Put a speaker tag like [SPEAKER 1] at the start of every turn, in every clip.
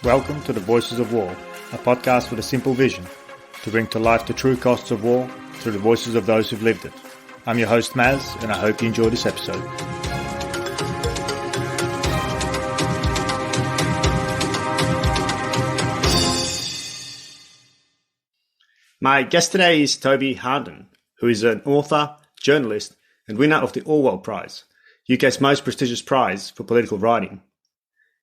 [SPEAKER 1] Welcome to the Voices of War, a podcast with a simple vision to bring to life the true costs of war through the voices of those who've lived it. I'm your host Maz, and I hope you enjoy this episode. My guest today is Toby Harnden, who is an author, journalist, and winner of the Orwell Prize, UK's most prestigious prize for political writing.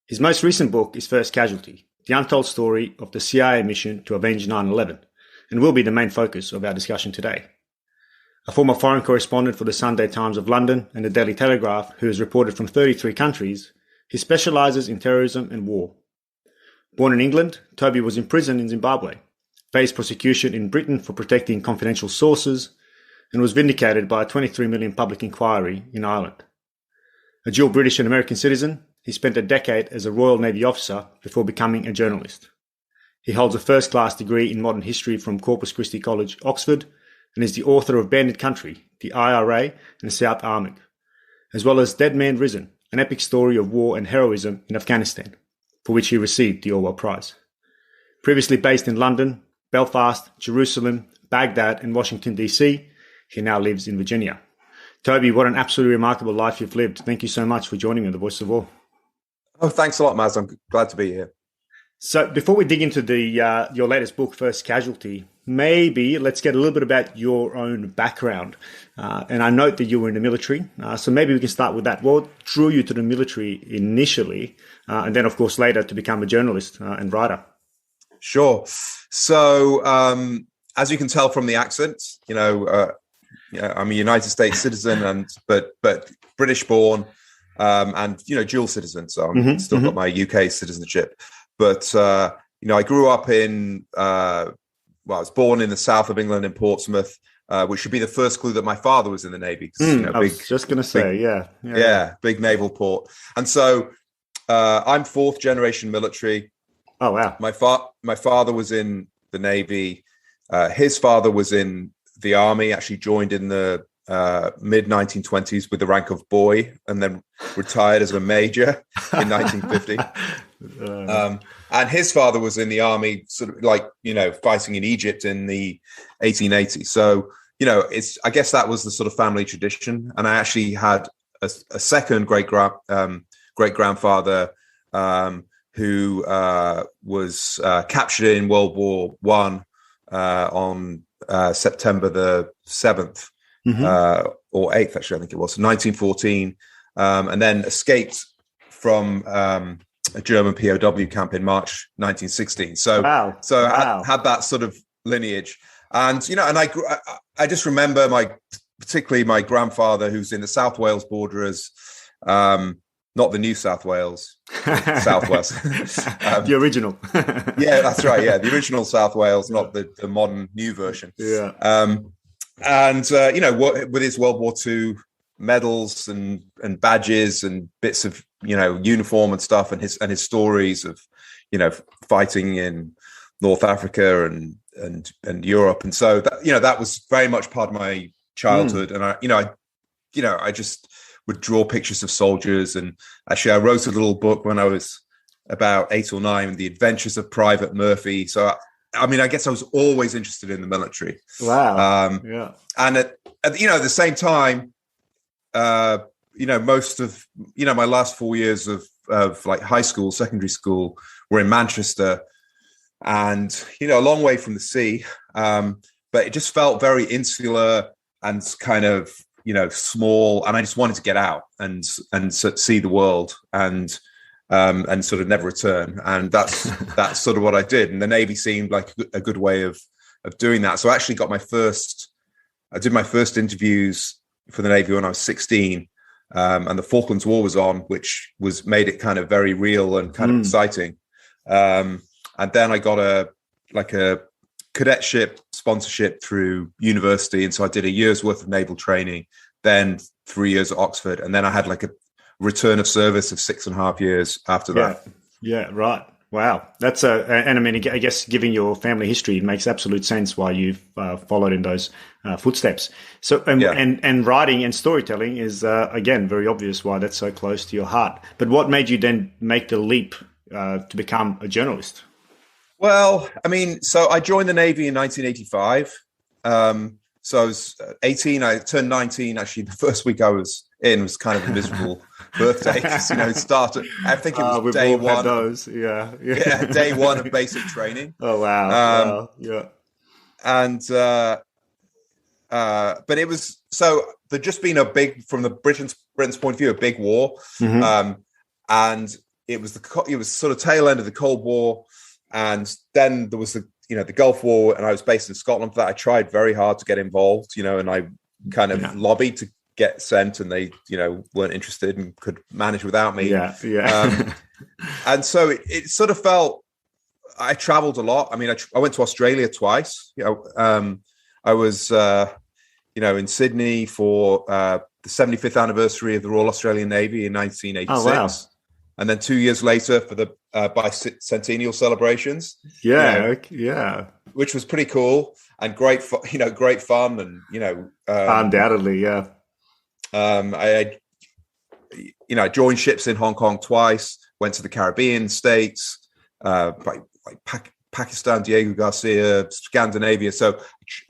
[SPEAKER 1] His most recent book is First Casualty, the untold story of the CIA mission to avenge 9/11, and will be the main focus of our discussion today. A former foreign correspondent for the Sunday Times of London and the Daily Telegraph, who has reported from 33 countries, he specialises in terrorism and war. Born in England, Toby was imprisoned in Zimbabwe, faced prosecution in Britain for protecting confidential sources, and was vindicated by a 23 million public inquiry in Ireland. A dual British and American citizen, he spent a decade as a Royal Navy officer before becoming a journalist. He holds a first-class degree in modern history from Corpus Christi College, Oxford, and is the author of Bandit Country, the IRA and South Arctic, as well as Dead Man Risen, an epic story of war and heroism in Afghanistan, for which he received the Orwell Prize. Previously based in London, Belfast, Jerusalem, Baghdad, and Washington, D.C., he now lives in Virginia. Toby, what an absolutely remarkable life you've lived. Thank you so much for joining me on The Voice of War.
[SPEAKER 2] Oh, thanks a lot, Maz. I'm glad to be here.
[SPEAKER 1] So before we dig into your latest book, First Casualty, maybe let's get a little bit about your own background. And I note that you were in the military, so maybe we can start with that. What drew you to the military initially, and then, of course, later to become a journalist and writer?
[SPEAKER 2] Sure. So, as you can tell from the accent, I'm a United States citizen, but British-born, and dual citizen. So I've still got my UK citizenship. But I grew up I was born in the south of England in Portsmouth, which should be the first clue that my father was in the Navy.
[SPEAKER 1] I was just going to say,
[SPEAKER 2] yeah, big naval port. And so I'm fourth generation military.
[SPEAKER 1] Oh wow!
[SPEAKER 2] My father was in the Navy. His father was in the Army. Actually joined in the mid 1920s with the rank of boy, and then retired as a major in 1950. And his father was in the Army, sort of fighting in Egypt in the 1880s. So, I guess that was the sort of family tradition. And I actually had a second great grandfather who was captured in World War I on September the 7th. Or 8th, actually, I think it was 1914, and then escaped from a German POW camp in March 1916. So, I had that sort of lineage, and I just remember particularly my grandfather, who's in the South Wales border, as not the New South Wales, Southwest,
[SPEAKER 1] the original.
[SPEAKER 2] Yeah, that's right. Yeah, the original South Wales, not the modern new version.
[SPEAKER 1] Yeah.
[SPEAKER 2] And with his World War II medals and badges and bits of uniform and stuff, and his stories of fighting in North Africa and Europe, and so that was very much part of my childhood. And I just would draw pictures of soldiers, and actually I wrote a little book when I was about 8 or 9, The Adventures of Private Murphy. So I guess I was always interested in the military.
[SPEAKER 1] Wow. Yeah.
[SPEAKER 2] And at the same time, most of my last 4 years of like high school, secondary school were in Manchester, and a long way from the sea. But it just felt very insular and kind of small, and I just wanted to get out and see the world and sort of never return. And that's sort of what I did. And the Navy seemed like a good way of doing that. So I actually I did my first interviews for the Navy when I was 16. And the Falklands War was on, which made it kind of very real and kind of exciting. And then I got a cadetship sponsorship through university. And so I did a year's worth of naval training, then 3 years at Oxford. And then I had like a return of service of 6.5 years after that.
[SPEAKER 1] Yeah, right. Wow. That's and I mean, I guess given your family history, it makes absolute sense why you've followed in those footsteps. So, and writing and storytelling is, again, very obvious why that's so close to your heart. But what made you then make the leap to become a journalist?
[SPEAKER 2] Well, I mean, so I joined the Navy in 1985. So I was 18. I turned 19. Actually, the first week I was in was kind of a miserable birthday. It started. I think it was day one.
[SPEAKER 1] Had those. Yeah.
[SPEAKER 2] Day one of basic training.
[SPEAKER 1] Oh wow! Yeah.
[SPEAKER 2] And but it was so there'd just been from the Britain's point of view, a big war, and it was sort of tail end of the Cold War, and then there was the Gulf War, and I was based in Scotland for that. I tried very hard to get involved, and I kind of lobbied to get sent, and they, weren't interested and could manage without me. And so it sort of felt, I traveled a lot. I mean, I went to Australia twice. I was, in Sydney for the 75th anniversary of the Royal Australian Navy in 1986.
[SPEAKER 1] Oh, wow.
[SPEAKER 2] And then 2 years later for the bicentennial celebrations. Which was pretty cool and great, great fun. And,
[SPEAKER 1] undoubtedly, yeah.
[SPEAKER 2] I joined ships in Hong Kong twice, went to the Caribbean states, Pakistan, Diego Garcia, Scandinavia. So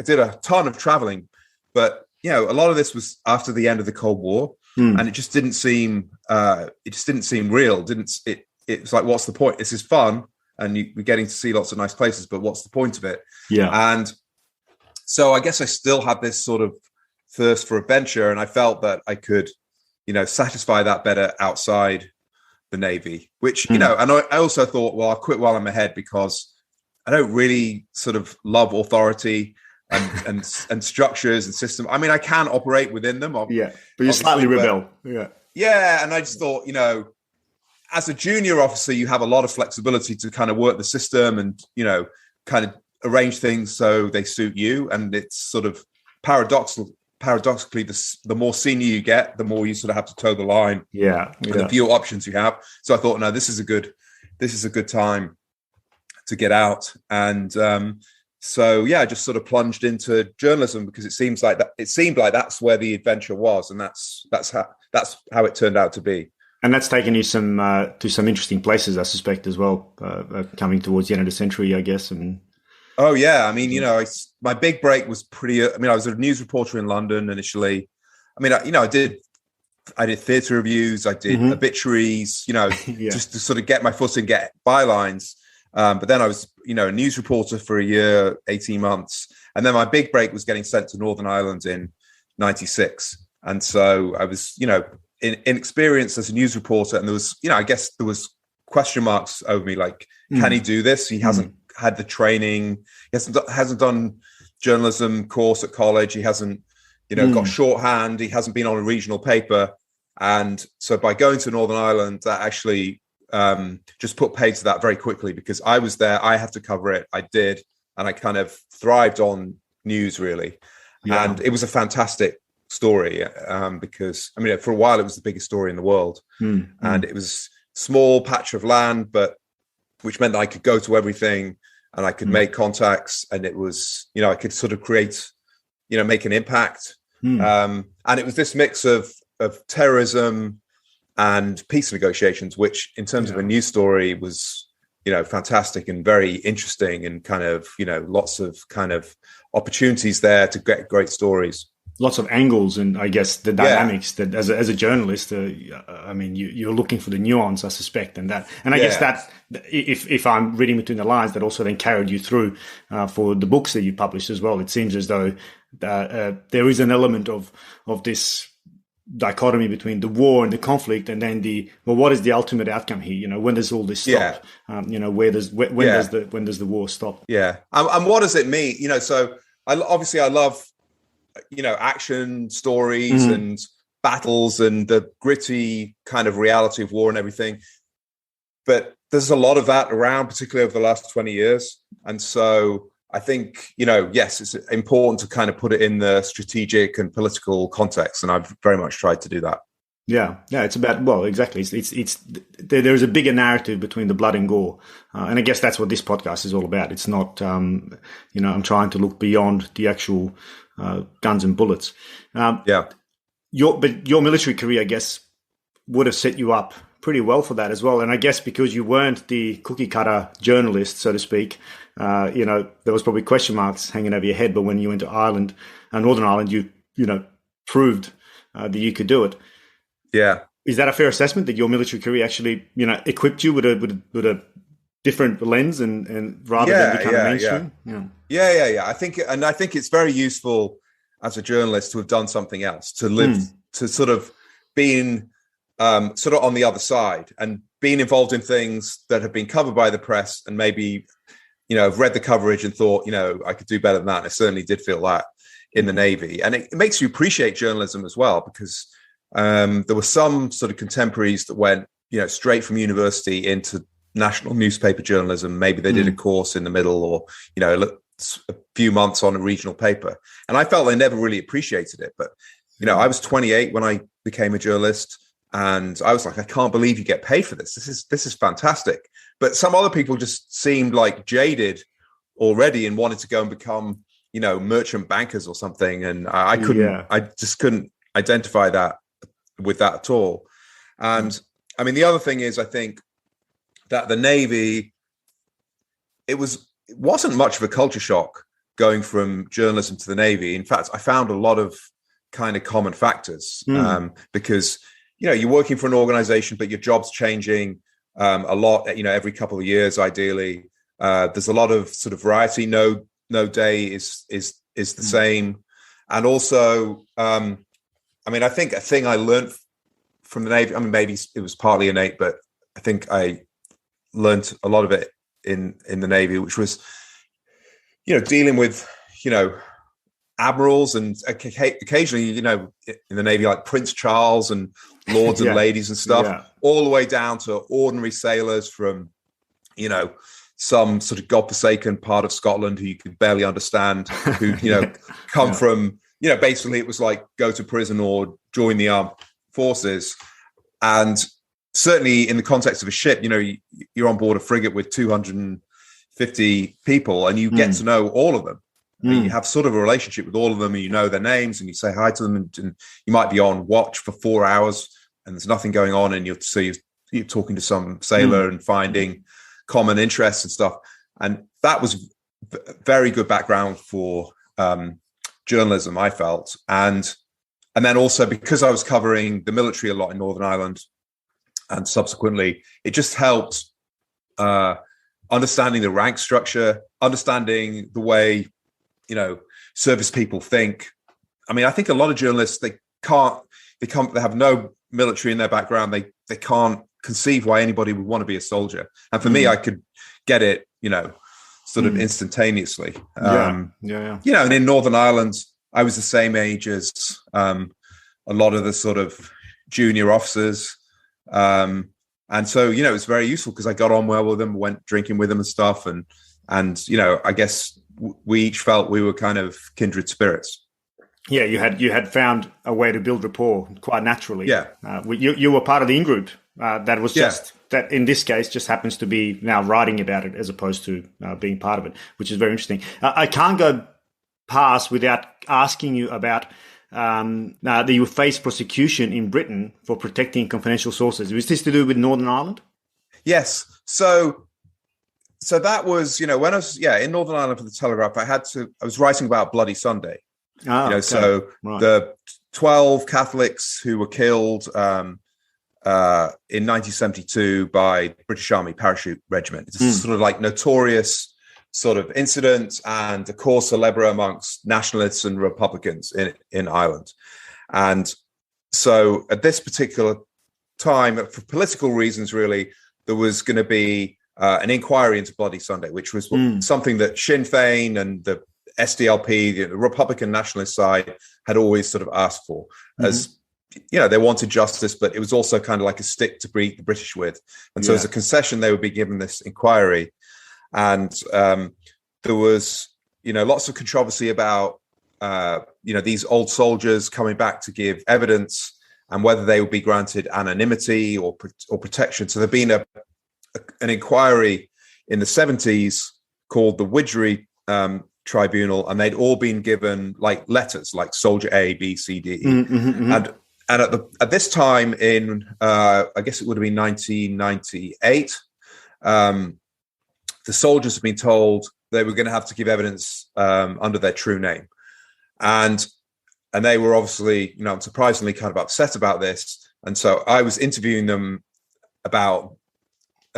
[SPEAKER 2] I did a ton of traveling, but, a lot of this was after the end of the Cold War. And it just didn't seem real. It was like, what's the point? This is fun, and we're getting to see lots of nice places, but what's the point of it? Yeah. And so I guess I still had this sort of thirst for adventure, and I felt that I could, satisfy that better outside the Navy, which, and I also thought, well, I'll quit while I'm ahead, because I don't really sort of love authority and structures and systems. I mean, I can operate within them.
[SPEAKER 1] But you're slightly rebel.
[SPEAKER 2] Yeah. And I just thought, as a junior officer, you have a lot of flexibility to kind of work the system and, kind of arrange things so they suit you. And it's sort of paradoxically, the more senior you get, the more you sort of have to toe the line. And the fewer options you have. So I thought, no, this is a good time to get out. And I just sort of plunged into journalism, because it seemed like that's where the adventure was, and that's how it turned out to be.
[SPEAKER 1] And that's taken you to some interesting places, I suspect, as well, coming towards the end of the century, I guess. And
[SPEAKER 2] oh yeah, I mean, my big break was pretty. I mean, I was a news reporter in London initially. I mean, I did theatre reviews, I did obituaries, just to sort of get my foot in, get bylines. But then I was, a news reporter for a year, 18 months. And then my big break was getting sent to Northern Ireland in 96. And so I was, inexperienced as a news reporter. And there was, I guess there was question marks over me, like, can he do this? He hasn't had the training. He hasn't done journalism course at college. He hasn't, got shorthand. He hasn't been on a regional paper. And so by going to Northern Ireland, that actually just put paid to that very quickly, because I was there. I had to cover it. I did. And I kind of thrived on news, really. Yeah. And it was a fantastic story because, I mean, for a while, it was the biggest story in the world. And it was small patch of land, but which meant that I could go to everything and I could make contacts. And it was, I could sort of create, make an impact. And it was this mix of terrorism and peace negotiations, which in terms of a news story was, fantastic and very interesting, and kind of, lots of kind of opportunities there to get great stories.
[SPEAKER 1] Lots of angles, and I guess the dynamics that as a journalist, I mean, you're looking for the nuance, I suspect, and I guess that if I'm reading between the lines, that also then carried you through for the books that you published as well. It seems as though there is an element of this dichotomy between the war and the conflict, and then what is the ultimate outcome here? When does all this stop? When does the war stop?
[SPEAKER 2] And what does it mean? So I love action stories and battles and the gritty kind of reality of war and everything, but there's a lot of that around, particularly over the last 20 years. And so I think, yes, it's important to kind of put it in the strategic and political context. And I've very much tried to do that.
[SPEAKER 1] Yeah. It's about, well, exactly. It's there's a bigger narrative between the blood and gore. And I guess that's what this podcast is all about. It's not, I'm trying to look beyond the actual guns and bullets. Your military career, I guess, would have set you up pretty well for that as well. And I guess because you weren't the cookie cutter journalist, so to speak, there was probably question marks hanging over your head. But when you went to Ireland, Northern Ireland, you proved that you could do it.
[SPEAKER 2] Yeah.
[SPEAKER 1] Is that a fair assessment that your military career actually, equipped you with a different lens and rather than become mainstream?
[SPEAKER 2] Yeah. I think it's very useful as a journalist to have done something else, to live, to sort of being sort of on the other side and being involved in things that have been covered by the press and maybe, I've read the coverage and thought, I could do better than that. And I certainly did feel that in the Navy. And it makes you appreciate journalism as well, because there were some sort of contemporaries that went, straight from university into national newspaper journalism. Maybe they did a course in the middle or, a few months on a regional paper. And I felt they never really appreciated it. But, I was 28 when I became a journalist. And I was like, I can't believe you get paid for this. This is fantastic. But some other people just seemed like jaded already and wanted to go and become, merchant bankers or something. And I just couldn't identify that with that at all. And I mean, the other thing is, I think that the Navy, it wasn't much of a culture shock going from journalism to the Navy. In fact, I found a lot of kind of common factors because, you're working for an organization, but your job's changing a lot, every couple of years, ideally. There's a lot of sort of variety. No day is the same. And also, I think a thing I learned from the Navy, maybe it was partly innate, but I think I learned a lot of it in the Navy, which was, dealing with, admirals and occasionally, in the Navy, like Prince Charles and lords and ladies and stuff, all the way down to ordinary sailors from, some sort of godforsaken part of Scotland who you could barely understand, who, come from, basically it was like go to prison or join the armed forces. And certainly in the context of a ship, you're on board a frigate with 250 people and you get to know all of them. You have sort of a relationship with all of them and you know their names and you say hi to them and you might be on watch for 4 hours and there's nothing going on and you're talking to some sailor and finding common interests and stuff. And that was very good background for journalism, I felt. And then also because I was covering the military a lot in Northern Ireland and subsequently, it just helped understanding the rank structure, understanding the way, service people think. I think a lot of journalists, they have no military in their background. They can't conceive why anybody would want to be a soldier. And for me, I could get it, sort of instantaneously. And in Northern Ireland, I was the same age as a lot of the sort of junior officers. And so, it was very useful because I got on well with them, went drinking with them and stuff. And I guess we each felt we were kind of kindred spirits.
[SPEAKER 1] Yeah, you had found a way to build rapport quite naturally.
[SPEAKER 2] Yeah.
[SPEAKER 1] You were part of the in-group that was just, that in this case just happens to be now writing about it as opposed to being part of it, which is very interesting. I can't go past without asking you about that you faced prosecution in Britain for protecting confidential sources. Was this to do with Northern Ireland?
[SPEAKER 2] Yes. So that was, when I was, in Northern Ireland for the Telegraph, I was writing about Bloody Sunday. So the 12 Catholics who were killed in 1972 by British Army Parachute Regiment. It's a sort of like notorious sort of incident and a cause célèbre amongst nationalists and Republicans in Ireland. And so at this particular time, for political reasons, really, there was going to be an inquiry into Bloody Sunday, which was something that Sinn Féin and the SDLP, the Republican nationalist side, had always sort of asked for. As they wanted justice, but it was also kind of like a stick to beat the British with. And so as a concession, they would be given this inquiry. And there was, lots of controversy about, these old soldiers coming back to give evidence and whether they would be granted anonymity or protection. So there'd been an inquiry in the 70s called the Widgery Tribunal, and they'd all been given like letters, like Soldier A, B, C, D, E. And at this time in, I guess it would have been 1998, the soldiers had been told they were going to have to give evidence under their true name. And they were obviously, surprisingly kind of upset about this. And so I was interviewing them about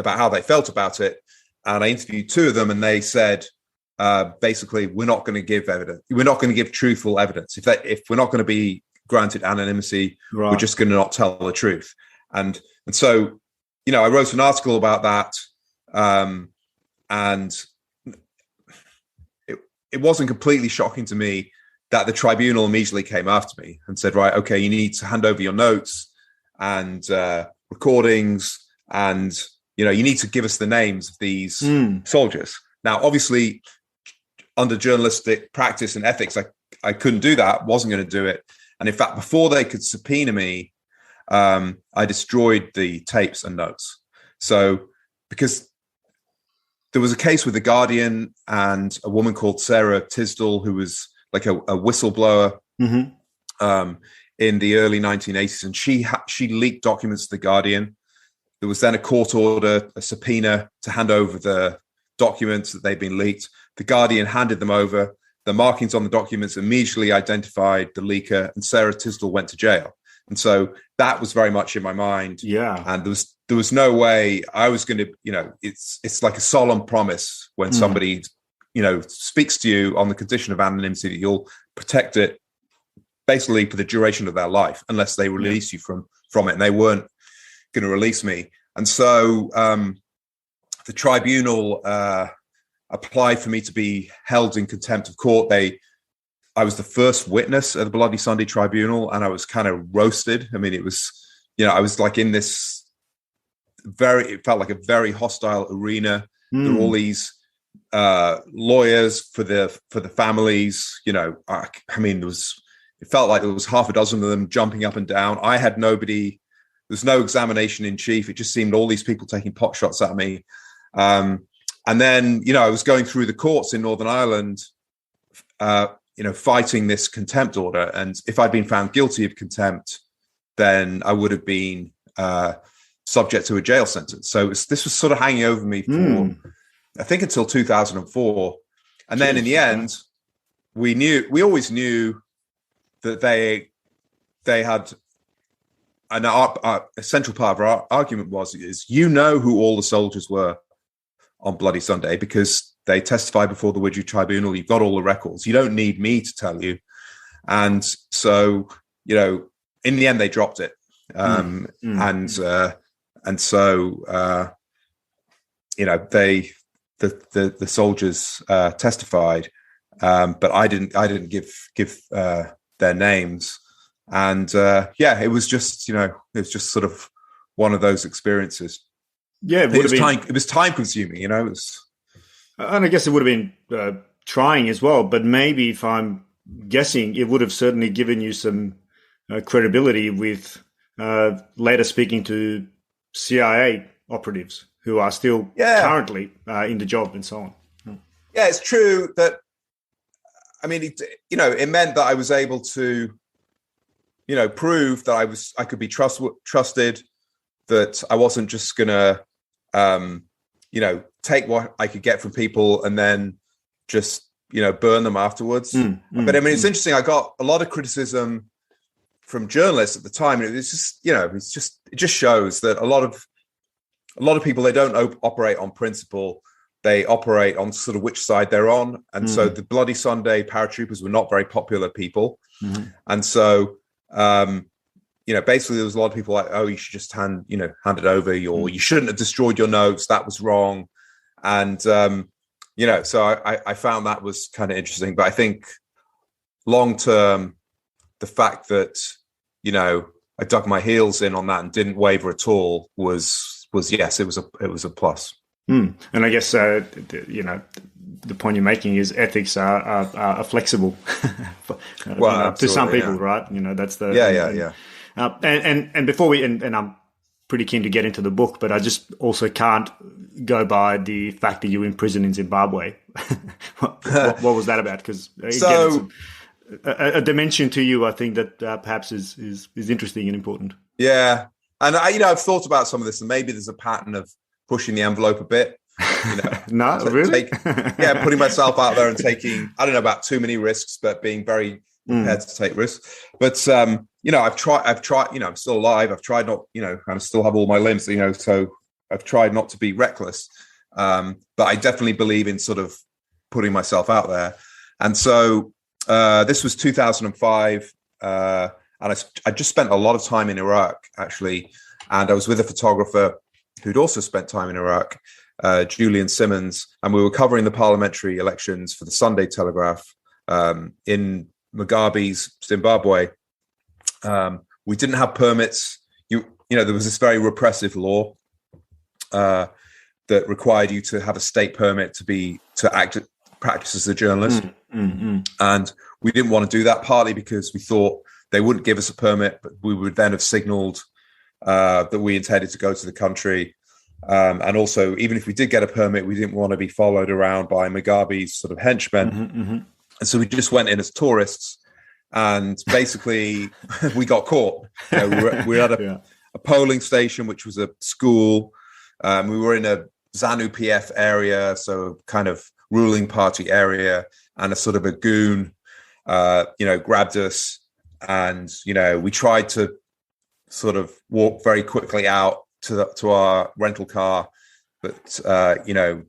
[SPEAKER 2] how they felt about it. And I interviewed two of them, and they said, basically, we're not going to give evidence. We're not going to give truthful evidence. If we're not going to be granted anonymity, right, we're just going to not tell the truth. And so, I wrote an article about that. And it wasn't completely shocking to me that the tribunal immediately came after me and said, right, okay, you need to hand over your notes and recordings, and you need to give us the names of these soldiers. Now, obviously, under journalistic practice and ethics, I couldn't do that, wasn't going to do it. And in fact, before they could subpoena me, I destroyed the tapes and notes. So, because there was a case with The Guardian and a woman called Sarah Tisdall, who was like a whistleblower in the early 1980s, and she leaked documents to The Guardian. There was then a court order, a subpoena to hand over the documents that they'd been leaked. The Guardian handed them over. The markings on the documents immediately identified the leaker, and Sarah Tisdall went to jail. And so that was very much in my mind. Yeah. And there was no way I was going to, it's like a solemn promise when somebody, speaks to you on the condition of anonymity that you'll protect it basically for the duration of their life, unless they release you from it. And they weren't going to release me. And so the tribunal applied for me to be held in contempt of court. I was the first witness at the Bloody Sunday Tribunal, and I was kind of roasted. I mean, it was, I was like in this it felt like a very hostile arena. There were all these lawyers for the families. I mean, it felt like there was half a dozen of them jumping up and down. I had nobody. There's no examination in chief. It just seemed all these people taking pot shots at me. And then, I was going through the courts in Northern Ireland, fighting this contempt order. And if I'd been found guilty of contempt, then I would have been subject to a jail sentence. So this was sort of hanging over me for, I think, until 2004. And then in the end, we always knew that they had, and a central part of our argument is who all the soldiers were on Bloody Sunday, because they testified before the Widgew Tribunal. You've got all the records. You don't need me to tell you. And so, in the end, they dropped it. And so, the soldiers testified, but I didn't give their names. And it was just, sort of one of those experiences. Yeah, it was time consuming,
[SPEAKER 1] And I guess it would have been trying as well. But maybe, if I'm guessing, it would have certainly given you some credibility with later speaking to CIA operatives who are still currently in the job and so on.
[SPEAKER 2] Yeah, it's true that. I mean, it meant that I was able to, prove that I could be trusted, that I wasn't just going to, take what I could get from people and then just, burn them afterwards. But I mean, it's interesting. I got a lot of criticism from journalists at the time. And it's just, it just shows that a lot of people, they don't operate on principle. They operate on sort of which side they're on. And so the Bloody Sunday paratroopers were not very popular people. And so, basically there was a lot of people like, oh, you should just hand it over, or you shouldn't have destroyed your notes. That was wrong. And, so I found that was kind of interesting. But I think long term, the fact that, I dug my heels in on that and didn't waver at all was yes, it was a plus.
[SPEAKER 1] And I guess, the point you're making is ethics are flexible to some people, right? That's the... And before we... And I'm pretty keen to get into the book, but I just also can't go by the fact that you were in prison in Zimbabwe. What was that about? Because a dimension to you, I think, that perhaps is interesting and important.
[SPEAKER 2] Yeah. And I've thought about some of this, and maybe there's a pattern of pushing the envelope a bit.
[SPEAKER 1] No, really?
[SPEAKER 2] Putting myself out there and taking, I don't know about too many risks, but being very prepared to take risks. But, I've tried, I'm still alive. I've tried not, and I still have all my limbs, so I've tried not to be reckless. But I definitely believe in sort of putting myself out there. And so this was 2005. And I just spent a lot of time in Iraq, actually. And I was with a photographer who'd also spent time in Iraq, Julian Simmons, and we were covering the parliamentary elections for the Sunday Telegraph in Mugabe's Zimbabwe. We didn't have permits. There was this very repressive law that required you to have a state permit to practice as a journalist. And we didn't want to do that, partly because we thought they wouldn't give us a permit, but we would then have signaled that we intended to go to the country. And also, even if we did get a permit, we didn't want to be followed around by Mugabe's sort of henchmen. And so we just went in as tourists, and basically we got caught. We were at a polling station, which was a school. We were in a ZANU-PF area, so kind of ruling party area, and a sort of a goon, grabbed us, and we tried to sort of walk very quickly out to our rental car, but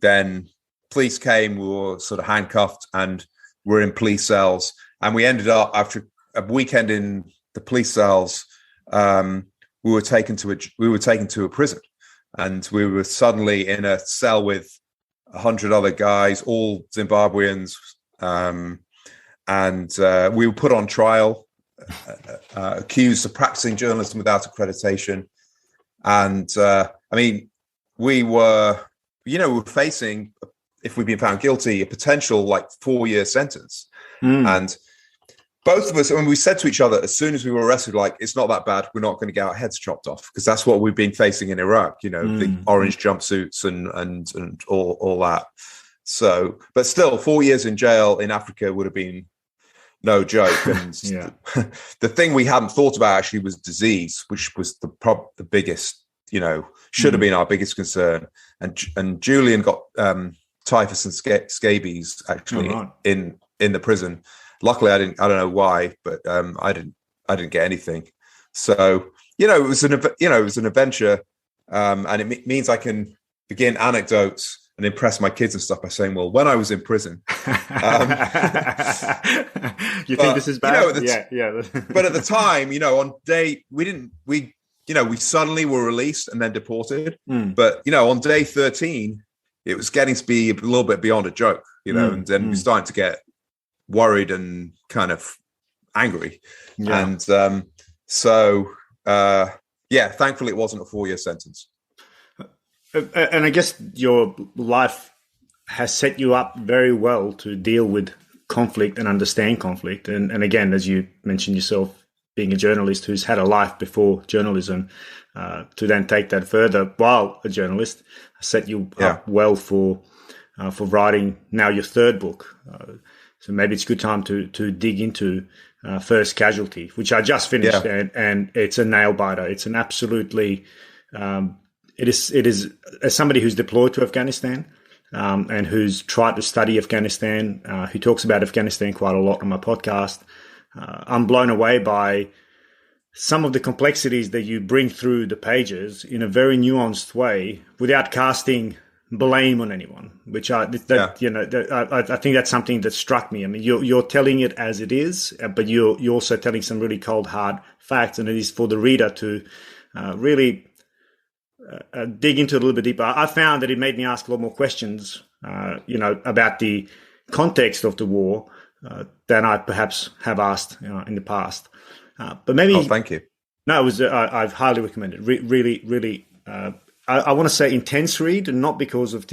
[SPEAKER 2] then police came. We were sort of handcuffed and we're in police cells, and we ended up, after a weekend in the police cells, we were taken to a prison, and we were suddenly in a cell with 100 other guys, all Zimbabweans, and we were put on trial, accused of practicing journalism without accreditation. And we were facing, if we'd been found guilty, a potential 4-year sentence. And both of us, when we said to each other, as soon as we were arrested, it's not that bad. We're not going to get our heads chopped off, because that's what we've been facing in Iraq, the orange jumpsuits and all that. So, but still, 4 years in jail in Africa would have been no joke. And the thing we hadn't thought about actually was disease, which was the biggest, should have been our biggest concern. And Julian got typhus and scabies actually in the prison. Luckily, I don't know why, but I didn't get anything. So it was an adventure, and it means I can begin anecdotes and impress my kids and stuff by saying, well, when I was in prison.
[SPEAKER 1] You think this is bad?
[SPEAKER 2] But at the time, on day, we suddenly were released and then deported. But, on day 13, it was getting to be a little bit beyond a joke, and then we started to get worried and kind of angry. And thankfully it wasn't a 4-year sentence.
[SPEAKER 1] And I guess your life has set you up very well to deal with conflict and understand conflict. And again, as you mentioned yourself, being a journalist who's had a life before journalism, to then take that further while a journalist, set you up well for writing now your third book. So maybe it's a good time to dig into First Casualty, which I just finished, and it's a nail biter. It's an absolutely It is as somebody who's deployed to Afghanistan and who's tried to study Afghanistan, who talks about Afghanistan quite a lot on my podcast. I'm blown away by some of the complexities that you bring through the pages in a very nuanced way without casting blame on anyone, which I think that's something that struck me. I mean, you're telling it as it is, but you're also telling some really cold, hard facts, and it is for the reader to really dig into it a little bit deeper. I found that it made me ask a lot more questions, about the context of the war than I perhaps have asked in the past. But maybe.
[SPEAKER 2] Oh, thank you.
[SPEAKER 1] No, it was. I've highly recommend it. Really. I want to say intense read, not because of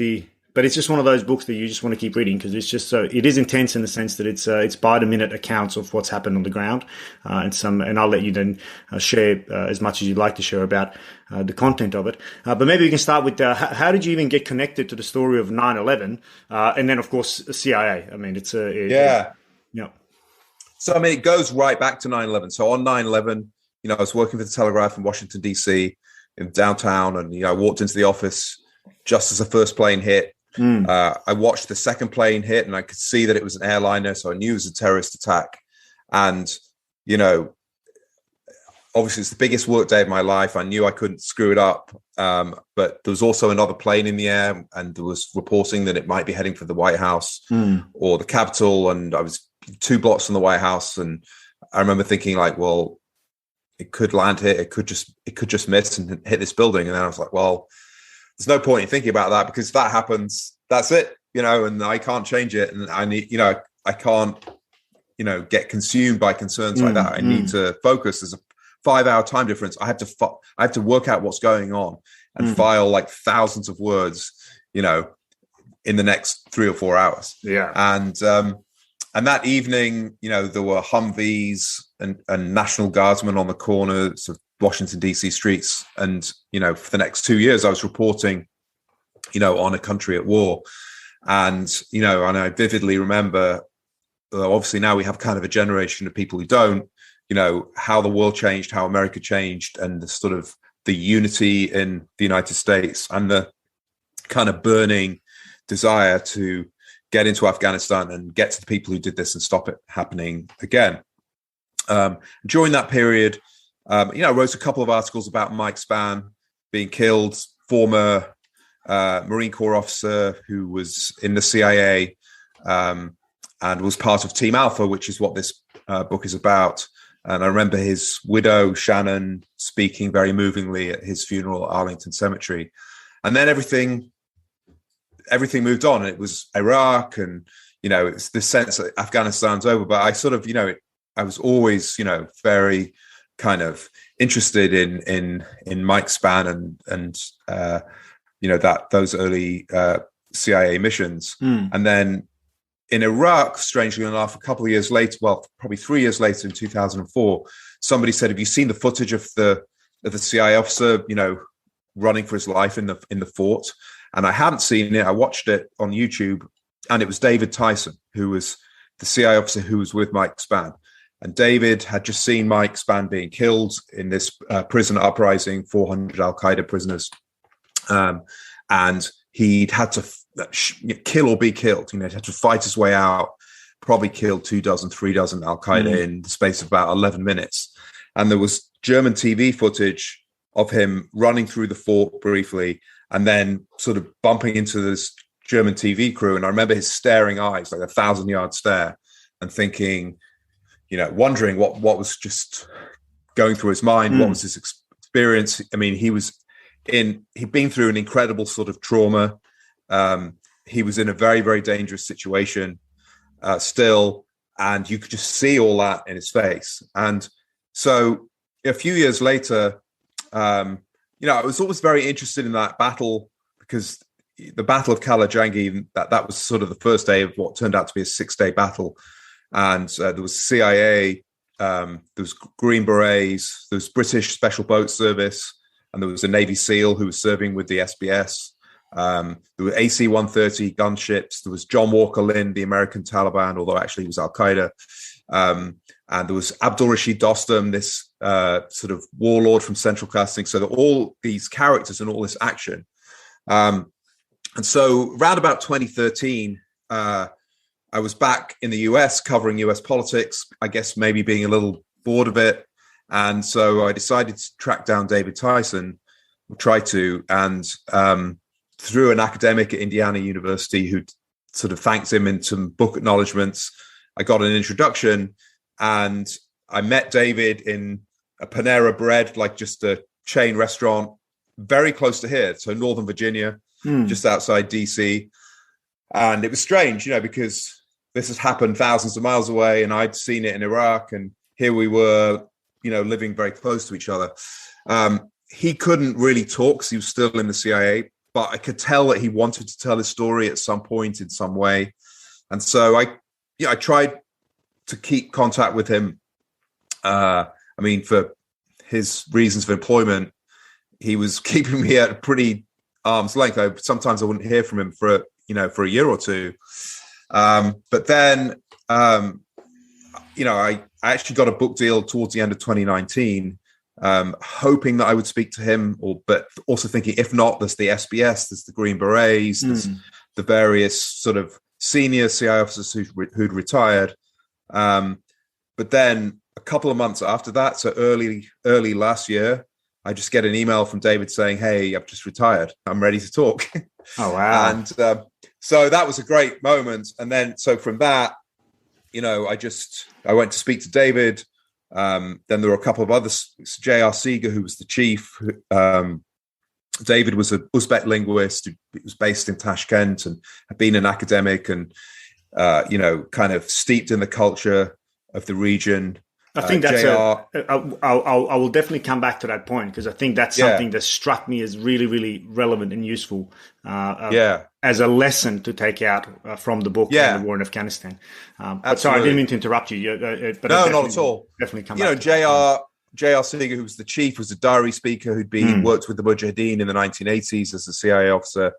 [SPEAKER 1] but it's just one of those books that you just want to keep reading because it's just so. It is intense in the sense that it's by the minute accounts of what's happened on the ground, and I'll let you then share as much as you'd like to share about the content of it. But maybe we can start with how did you even get connected to the story of 9/11, and then of course CIA. I mean,
[SPEAKER 2] So, I mean, it goes right back to 9/11. So on 9/11, I was working for the Telegraph in Washington, D.C., in downtown, and, I walked into the office just as the first plane hit. I watched the second plane hit, and I could see that it was an airliner, so I knew it was a terrorist attack. And, obviously, it's the biggest work day of my life. I knew I couldn't screw it up. But there was also another plane in the air, and there was reporting that it might be heading for the White House or the Capitol. And I was 2 blocks from the White House. And I remember thinking, like, well, it could land here. It could just miss and hit this building. And then I was like, well, there's no point in thinking about that, because if that happens, that's it, and I can't change it. And I need, I can't, get consumed by concerns like that. I need to focus. There's a 5-hour time difference. I have to work out what's going on and file like thousands of words, in the next 3 or 4 hours.
[SPEAKER 1] Yeah.
[SPEAKER 2] And that evening, there were Humvees and National Guardsmen on the corners of Washington, D.C. streets. And, for the next 2 years, I was reporting, on a country at war. And, and I vividly remember, obviously now we have kind of a generation of people who don't, how the world changed, how America changed, and the sort of the unity in the United States and the kind of burning desire to get into Afghanistan and get to the people who did this and stop it happening again. During that period, I wrote a couple of articles about Mike Spann being killed, former Marine Corps officer who was in the CIA and was part of Team Alpha, which is what this book is about. And I remember his widow, Shannon, speaking very movingly at his funeral at Arlington Cemetery. And then everything moved on. It was Iraq, and, it's this sense that Afghanistan's over. But I sort of, I was always, very kind of interested in Mike Spann and those early CIA missions. And then in Iraq, strangely enough, a couple of years later, well, probably 3 years later, in 2004, somebody said, "Have you seen the footage of the CIA officer, running for his life in the fort?" And I hadn't seen it. I watched it on YouTube, and it was David Tyson, who was the CIA officer who was with Mike Spann. And David had just seen Mike Spann being killed in this prison uprising, 400 Al-Qaeda prisoners. And he'd had to kill or be killed. He'd had to fight his way out, probably killed 3 Al-Qaeda in the space of about 11 minutes. And there was German TV footage of him running through the fort briefly and then sort of bumping into this German TV crew. And I remember his staring eyes, like a 1,000-yard stare, and thinking, wondering what was just going through his mind. What was his experience? I mean, he'd been through an incredible sort of trauma. He was in a very, very dangerous situation still, and you could just see all that in his face. And so a few years later, I was always very interested in that battle, because the Battle of Calajangi, that was sort of the first day of what turned out to be a 6-day battle. And there was CIA, there was Green Berets, there was British Special Boat Service, and there was a Navy SEAL who was serving with the SBS. There were AC-130 gunships. There was John Walker Lynn, the American Taliban, although actually he was Al-Qaeda. And there was Abdul Rashid Dostum, this sort of warlord from Central Casting. So that all these characters and all this action. And so around about 2013, I was back in the US covering US politics, I guess maybe being a little bored of it. And so I decided to track down David Tyson, and through an academic at Indiana University who sort of thanked him in some book acknowledgements, I got an introduction, and I met David in a Panera Bread, like just a chain restaurant, very close to here. So Northern Virginia, just outside DC. And it was strange, because this has happened thousands of miles away, and I'd seen it in Iraq, and here we were, living very close to each other. He couldn't really talk because he was still in the CIA, but I could tell that he wanted to tell his story at some point in some way. And so I tried to keep contact with him. For his reasons of employment, he was keeping me at a pretty arm's length. Sometimes I wouldn't hear from him for a year or two. But then I actually got a book deal towards the end of 2019, hoping that I would speak to him, but also thinking, if not, there's the SBS, there's the Green Berets, there's the various sort of senior CIA officers who'd retired. But then a couple of months after that, so early last year, I just get an email from David saying, "Hey, I've just retired. I'm ready to talk."
[SPEAKER 1] Oh, wow.
[SPEAKER 2] And so that was a great moment. And then, so from that, I went to speak to David. Then there were a couple of others. J.R. Seeger, who was the chief. David was an Uzbek linguist who was based in Tashkent and had been an academic and, kind of steeped in the culture of the region.
[SPEAKER 1] I think that's I will definitely come back to that point, because I think that's something that struck me as really, really relevant and useful as a lesson to take out from the book and the war in Afghanistan. But sorry, I didn't mean to interrupt you. But
[SPEAKER 2] no, not at all.
[SPEAKER 1] Definitely come back.
[SPEAKER 2] J.R. Seeger, who was the chief, was a diary speaker who'd worked with the Mujahideen in the 1980s as a CIA officer.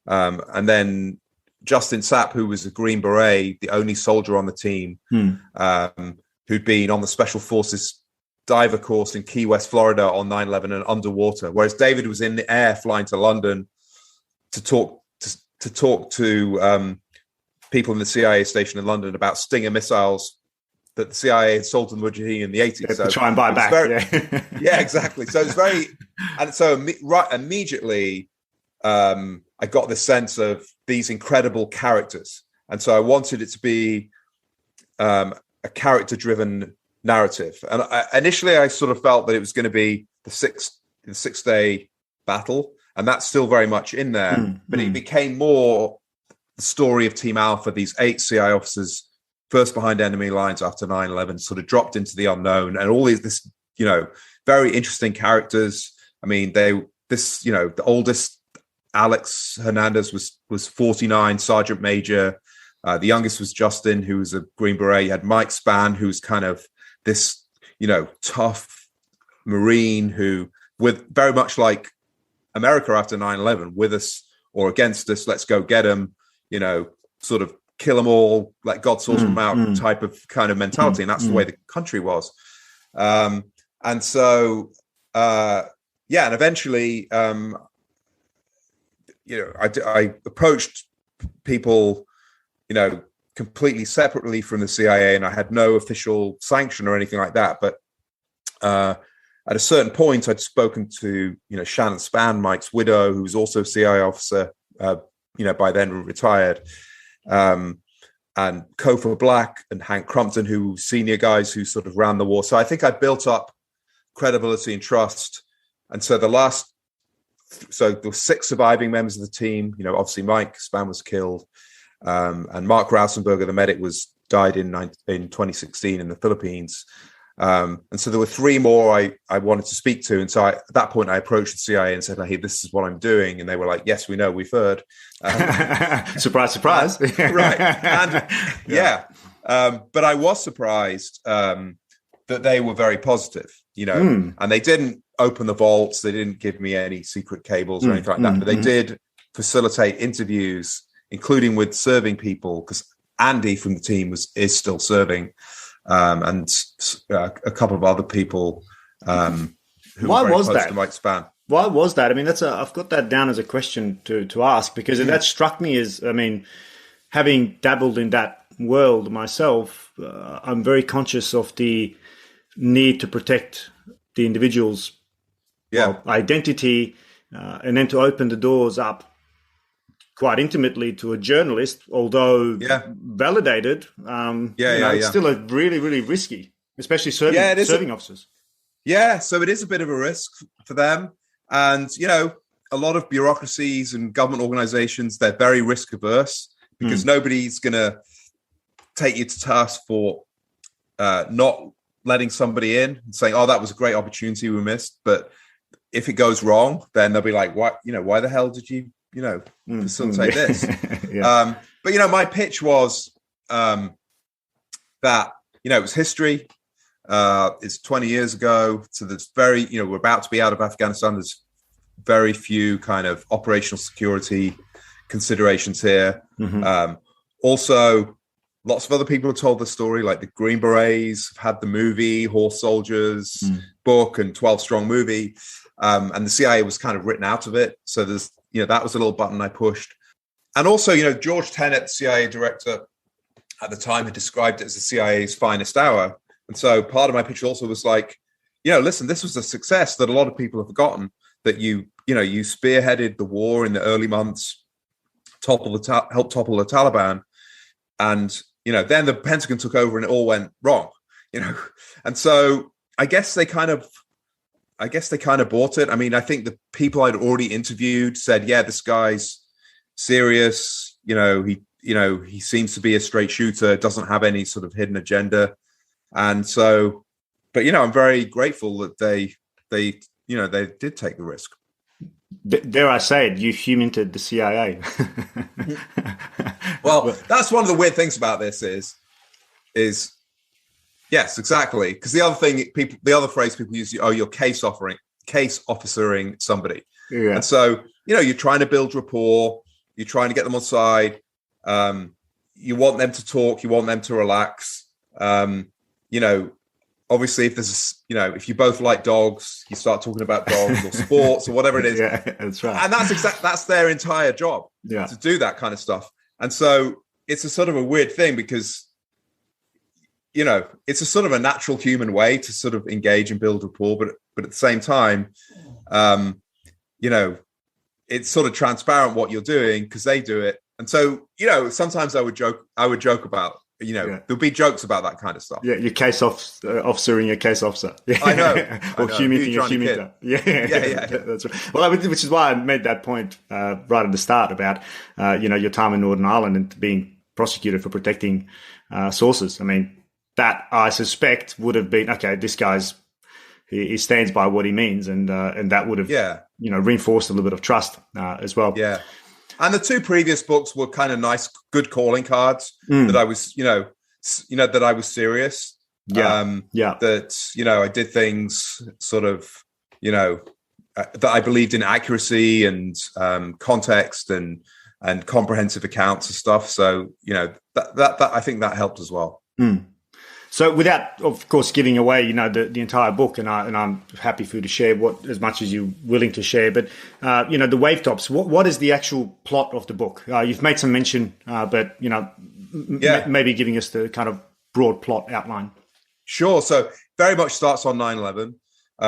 [SPEAKER 2] And then Justin Sapp, who was a Green Beret, the only soldier on the team, who'd been on the Special Forces diver course in Key West, Florida on 9/11 and underwater, whereas David was in the air flying to London to talk to people in the CIA station in London about Stinger missiles that the CIA had sold to the Mujahideen in the 80s.
[SPEAKER 1] So try and buy back.
[SPEAKER 2] Yeah, exactly. So it's very, and so immediately I got this sense of these incredible characters. And so I wanted it to be a character-driven narrative. And initially I sort of felt that it was going to be the six-day battle, and that's still very much in there. But it became more the story of Team Alpha, these 8 CI officers first behind enemy lines after 9/11, sort of dropped into the unknown, and all this, very interesting characters. I mean, the oldest, Alex Hernandez, was 49, Sergeant Major. The youngest was Justin, who was a Green Beret. You had Mike Spann, who's kind of this, tough Marine who, with very much like America after 9/11, with us or against us, let's go get them, sort of kill them all, let God sort them out type of kind of mentality. And that's the way the country was. And so, and eventually, I approached people, completely separately from the CIA, and I had no official sanction or anything like that. But at a certain point, I'd spoken to, Shannon Spann, Mike's widow, who was also a CIA officer, by then retired, and Kofor Black and Hank Crumpton, who were senior guys who sort of ran the war. So I think I built up credibility and trust. And so there were 6 surviving members of the team. Obviously Mike Spann was killed. And Mark Rausenberger, the medic, died in 2016 in the Philippines. And so there were 3 more I wanted to speak to. And so at that point, I approached the CIA and said, "Hey, this is what I'm doing." And they were like, "Yes, we know, we've heard."
[SPEAKER 1] Surprise, surprise.
[SPEAKER 2] Right. And but I was surprised that they were very positive, and they didn't open the vaults. They didn't give me any secret cables or anything like that, but they did facilitate interviews, including with serving people, because Andy from the team is still serving, and a couple of other people who
[SPEAKER 1] Why
[SPEAKER 2] were very
[SPEAKER 1] was
[SPEAKER 2] close
[SPEAKER 1] that?
[SPEAKER 2] to Mike Spann.
[SPEAKER 1] Why was that? I mean, I've got that down as a question to ask, because that struck me as, having dabbled in that world myself, I'm very conscious of the need to protect the individual's identity, and then to open the doors up quite intimately to a journalist, although validated. It's still a really, really risky, especially serving officers.
[SPEAKER 2] Yeah, so it is a bit of a risk for them. And, a lot of bureaucracies and government organizations, they're very risk averse, because nobody's going to take you to task for not letting somebody in and saying, "Oh, that was a great opportunity we missed." But if it goes wrong, then they'll be like, "Why the hell did you, facilitate this?" But, my pitch was that, it was history. It's 20 years ago. So there's we're about to be out of Afghanistan. There's very few kind of operational security considerations here. Also, lots of other people have told the story, like the Green Berets have had the movie, Horse Soldiers book, and 12 Strong movie. And the CIA was kind of written out of it. So there's, that was a little button I pushed. And also, George Tenet, the CIA director at the time, had described it as the CIA's finest hour. And so part of my pitch also was like, listen, this was a success that a lot of people have forgotten, that you spearheaded the war in the early months, helped topple the Taliban. And, then the Pentagon took over and it all went wrong, And so I guess they kind of bought it. I mean, I think the people I'd already interviewed said, yeah, this guy's serious. He seems to be a straight shooter, doesn't have any sort of hidden agenda. And so, but, I'm very grateful that they did take the risk.
[SPEAKER 1] Dare I say it, you humaned the CIA.
[SPEAKER 2] Well, that's one of the weird things about this is yes, exactly. Because the other phrase people use, you're case officering somebody. Yeah. And so, you're trying to build rapport, you're trying to get them on side. You want them to talk, you want them to relax. Obviously, if you both like dogs, you start talking about dogs or sports or whatever it is.
[SPEAKER 1] Yeah, that's right.
[SPEAKER 2] And that's their entire job, to do that kind of stuff. And so it's a sort of a weird thing because, it's a sort of a natural human way to sort of engage and build rapport. But at the same time, it's sort of transparent what you're doing because they do it. And so, sometimes I would joke about, there'll be jokes about that kind of stuff.
[SPEAKER 1] Yeah, your case officering your case officer. Yeah.
[SPEAKER 2] I know.
[SPEAKER 1] Or humaning your human. Yeah. That's right. Well, which is why I made that point right at the start about, your time in Northern Ireland and being prosecuted for protecting sources. I mean, that I suspect would have been, okay, this guy's, he stands by what he means. And that would have, reinforced a little bit of trust as well.
[SPEAKER 2] Yeah. And the two previous books were kind of nice, good calling cards that I was, that I was serious. That, I did things sort of, that I believed in accuracy and context and comprehensive accounts and stuff. So, that I think that helped as well.
[SPEAKER 1] Mm. So without, of course, giving away, the entire book, and I'm happy for you to share as much as you're willing to share, but, the wave tops, what is the actual plot of the book? You've made some mention, but, maybe giving us the kind of broad plot outline.
[SPEAKER 2] Sure. So very much starts on 9/11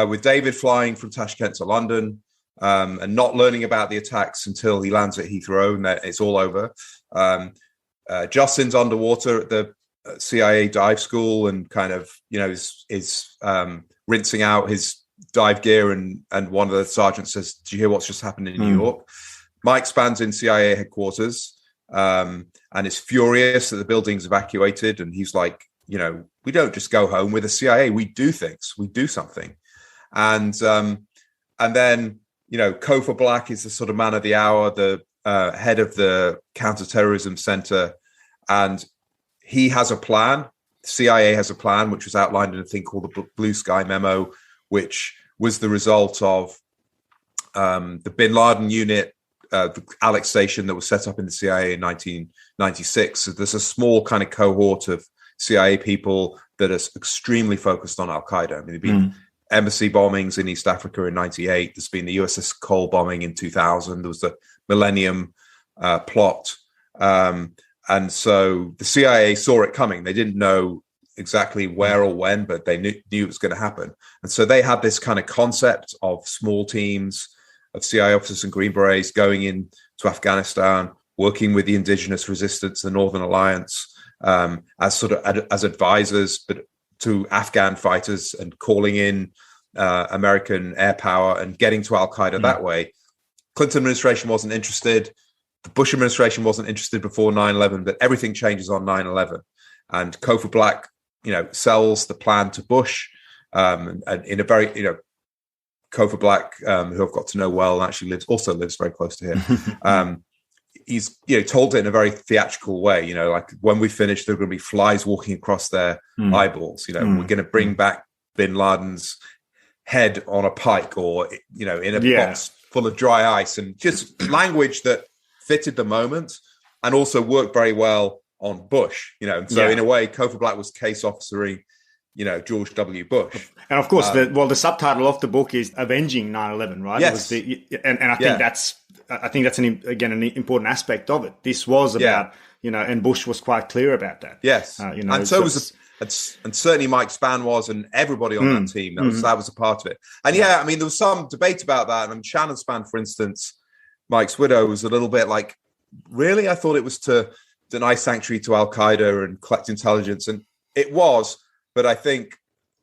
[SPEAKER 2] with David flying from Tashkent to London and not learning about the attacks until he lands at Heathrow and it's all over. Justin's underwater at the CIA dive school and kind of, is rinsing out his dive gear and one of the sergeants says, "Do you hear what's just happened in New York?" Mike Spann's in CIA headquarters and is furious that the building's evacuated. And he's like, we don't just go home with the CIA. We do things. We do something. And then, Kofa Black is the sort of man of the hour, the head of the counterterrorism center. And he has a plan. The CIA has a plan, which was outlined in a thing called the Blue Sky Memo, which was the result of the Bin Laden unit, the Alex Station that was set up in the CIA in 1996. So there's a small kind of cohort of CIA people that are extremely focused on Al-Qaeda. I mean, there've been embassy bombings in East Africa in 98. There's been the USS Cole bombing in 2000. There was the Millennium plot. And so the CIA saw it coming. They didn't know exactly where or when, but they knew it was going to happen. And so they had this kind of concept of small teams of CIA officers and Green Berets going in to Afghanistan, working with the indigenous resistance, the Northern Alliance, as advisors, but to Afghan fighters and calling in American air power and getting to Al-Qaeda that way. Clinton administration wasn't interested. The Bush administration wasn't interested before 9/11, but everything changes on 9/11. And Kofa Black, sells the plan to Bush. And in a very, Kofa Black, who I've got to know well, and actually lives very close to him. He's told it in a very theatrical way. Like when we finish, there are going to be flies walking across their eyeballs. We're going to bring back Bin Laden's head on a pike, or in a box full of dry ice, and just language that fitted the moment and also worked very well on Bush, and so in a way, Cofer Black was case officering, George W. Bush.
[SPEAKER 1] And of course, the subtitle of the book is Avenging 9/11, right?
[SPEAKER 2] Yes.
[SPEAKER 1] And I think that's an important aspect of it. This was about, and Bush was quite clear about that.
[SPEAKER 2] Yes. And so and certainly Mike Spann was, and everybody on that team, that was a part of it. And there was some debate about that. And Shannon Spann, for instance, Mike's widow, was a little bit like, really? I thought it was to deny sanctuary to Al Qaeda and collect intelligence, and it was. But I think,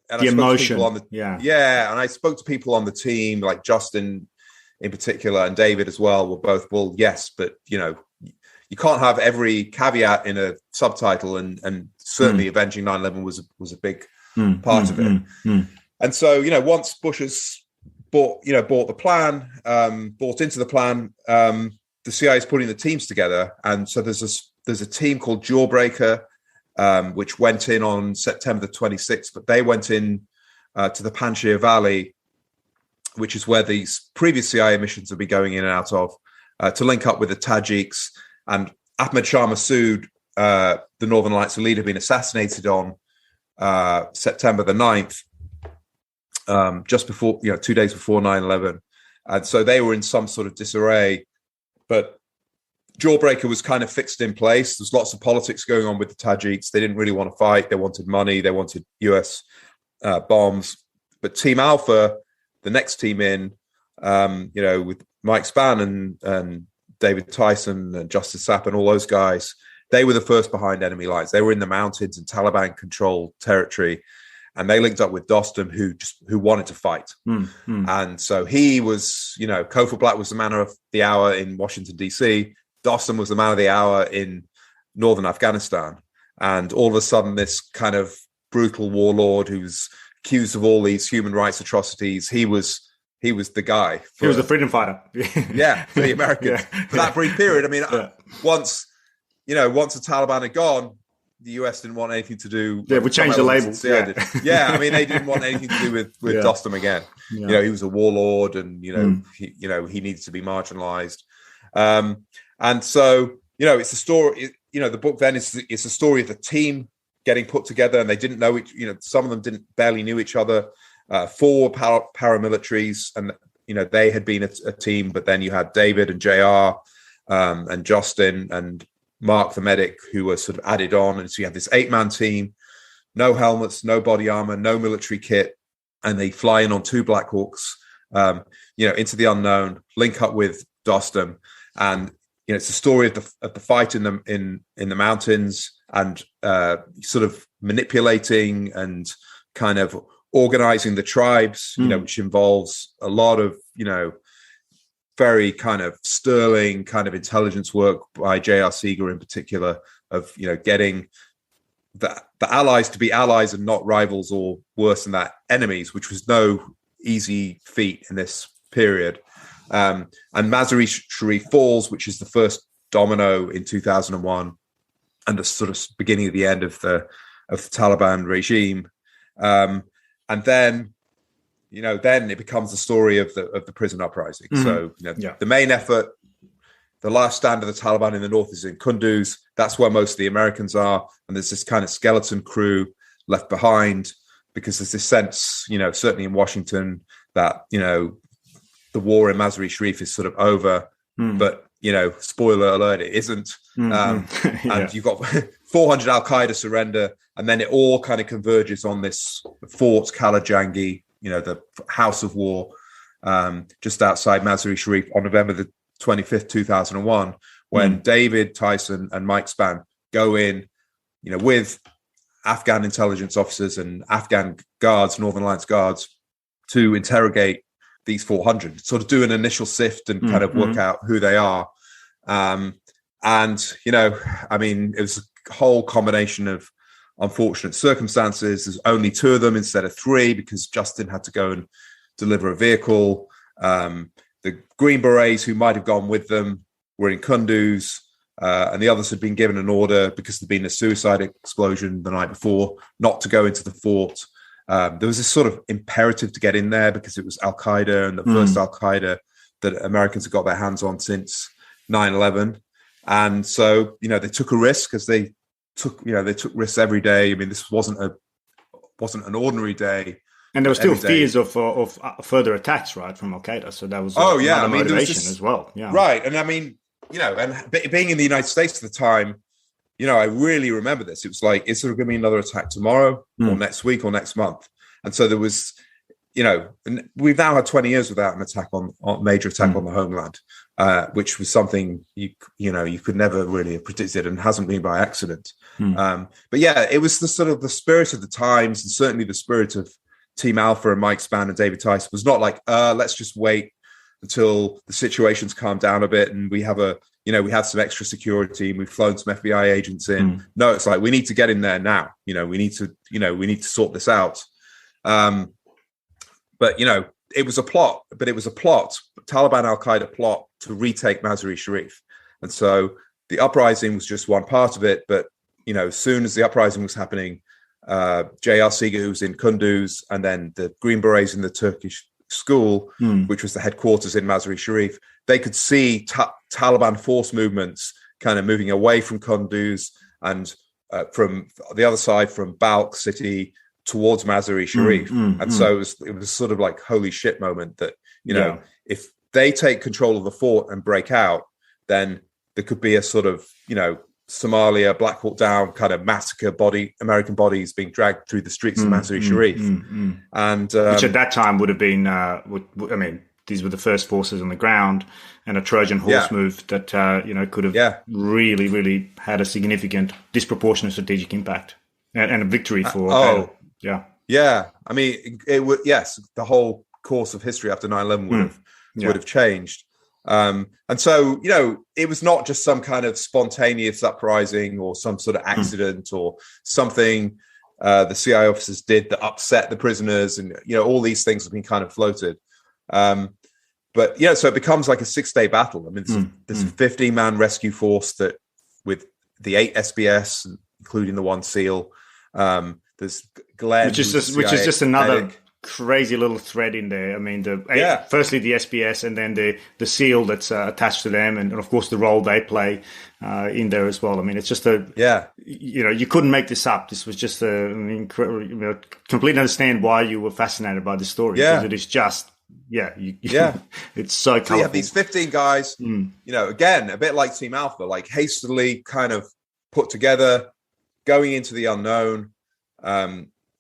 [SPEAKER 2] and
[SPEAKER 1] the emotion,
[SPEAKER 2] and I spoke to people on the team, like Justin in particular, and David as well, were both, well, yes, but you can't have every caveat in a subtitle, and certainly Avenging 9/11 was a big part of it. And so, once Bush has bought the plan, bought into the plan, the CIA is putting the teams together, and so there's a team called Jawbreaker, which went in on September the 26th, but they went in to the Panjshir Valley, which is where these previous CIA missions have been going in and out of, to link up with the Tajiks. And Ahmed Shah Massoud, the Northern Lights leader, had been assassinated on September the 9th, just before, 2 days before 9/11. And so they were in some sort of disarray. But Jawbreaker was kind of fixed in place. There's lots of politics going on with the Tajiks. They didn't really want to fight. They wanted money. They wanted US bombs. But Team Alpha, the next team in, with Mike Spann and David Tyson and Justice Sapp and all those guys, they were the first behind enemy lines. They were in the mountains in Taliban-controlled territory. And they linked up with Dostum, who wanted to fight. And so he was, Cofer Black was the man of the hour in Washington, D.C., Dostum was the man of the hour in northern Afghanistan. And all of a sudden, this kind of brutal warlord who's accused of all these human rights atrocities, he was the guy.
[SPEAKER 1] He was the freedom fighter.
[SPEAKER 2] For the Americans. For that brief period. I mean, once the Taliban had gone, the US didn't want anything to do.
[SPEAKER 1] Yeah, we changed the labels.
[SPEAKER 2] They didn't want anything to do with Dostum again. He was a warlord, and he needed to be marginalized. And so, it's a story, the book then is a story of the team getting put together, and they didn't know each, some of them barely knew each other. 4 paramilitaries, and, they had been a team, but then you had David and JR and Justin and Mark the medic, who were sort of added on. And so you have this 8-man team, no helmets, no body armor, no military kit, and they fly in on 2 Black Hawks, into the unknown, link up with Dostum, and it's a story of the fight in the mountains, and sort of manipulating and kind of organizing the tribes, which involves a lot of very kind of sterling kind of intelligence work by J.R. Seeger in particular, of getting the allies to be allies and not rivals, or worse than that, enemies, which was no easy feat in this period. And Mazar-e-Sharif falls, which is the first domino in 2001, and the sort of beginning of the end of the Taliban regime. And then it becomes the story of the prison uprising. So the main effort, the last stand of the Taliban in the north, is in Kunduz. That's where most of the Americans are, and there's this kind of skeleton crew left behind, because there's this sense, certainly in Washington, that the war in Mazar-e-Sharif is sort of over, but spoiler alert, it isn't. And you've got 400 Al Qaeda surrender, and then it all kind of converges on this fort Calajangi, the House of War, just outside Mazar-e-Sharif on November the 25th, 2001, when David Tyson and Mike Spann go in, with Afghan intelligence officers and Afghan guards, Northern Alliance guards, to interrogate these 400, sort of do an initial sift and kind of work out who they are. And, it was a whole combination of unfortunate circumstances. There's only 2 of them instead of 3, because Justin had to go and deliver a vehicle. The Green Berets, who might have gone with them, were in Kunduz, and the others had been given an order, because there'd been a suicide explosion the night before, not to go into the fort. There was this sort of imperative to get in there, because it was Al Qaeda, and the first Al Qaeda that Americans had got their hands on since 9/11. And so, they took a risk, as they they took risks every day. I mean, this wasn't an ordinary day.
[SPEAKER 1] And there were still fears of further attacks, right, from Al Qaeda. So that was another motivation as well. Yeah,
[SPEAKER 2] right. And I mean, and being in the United States at the time, I really remember this. It was like, is there going to be another attack tomorrow or next week or next month? And so there was, and we've now had 20 years without an attack on major attack on the homeland, which was something you could never really have predicted, and hasn't been by accident. But yeah, it was the sort of the spirit of the times, and certainly the spirit of Team Alpha and Mike Spann and David Tice was not like, let's just wait until the situation's calmed down a bit and we have we have some extra security and we've flown some FBI agents in. No, it's like, we need to get in there now. We need to sort this out. But it was a plot, Taliban Al-Qaeda plot to retake Mazar-e-Sharif. And so the uprising was just one part of it. But, as soon as the uprising was happening, J.R. Seeger, who was in Kunduz, and then the Green Berets in the Turkish school, which was the headquarters in Mazar-e-Sharif, they could see Taliban force movements kind of moving away from Kunduz and from the other side, from Balkh city towards Mazar-e-Sharif. So it was sort of like, holy shit moment that, if they take control of the fort and break out, then there could be a sort of, Somalia, Black Hawk Down kind of massacre, American bodies being dragged through the streets of Mazar-e-Sharif. And
[SPEAKER 1] which at that time would have been, these were the first forces on the ground, and a Trojan horse move that, could have really, really had a significant, disproportionate strategic impact and a victory for
[SPEAKER 2] Yeah. I mean, it would, the whole course of history after 9/11 would have changed. And so, it was not just some kind of spontaneous uprising or some sort of accident or something the CIA officers did that upset the prisoners, and, all these things have been kind of floated. But so it becomes like a 6-day battle. I mean, there's a 15-man rescue force that with the 8 SBS, including the 1 SEAL. There's Glenn,
[SPEAKER 1] which is just another crazy little thread in there. I mean, firstly the SBS, and then the SEAL that's attached to them, and of course the role they play in there as well. I mean, it's just you couldn't make this up. This was just completely understand why you were fascinated by the story, because it is just it's so colorful.
[SPEAKER 2] So you have these 15 guys, again, a bit like Team Alpha, like hastily kind of put together, going into the unknown,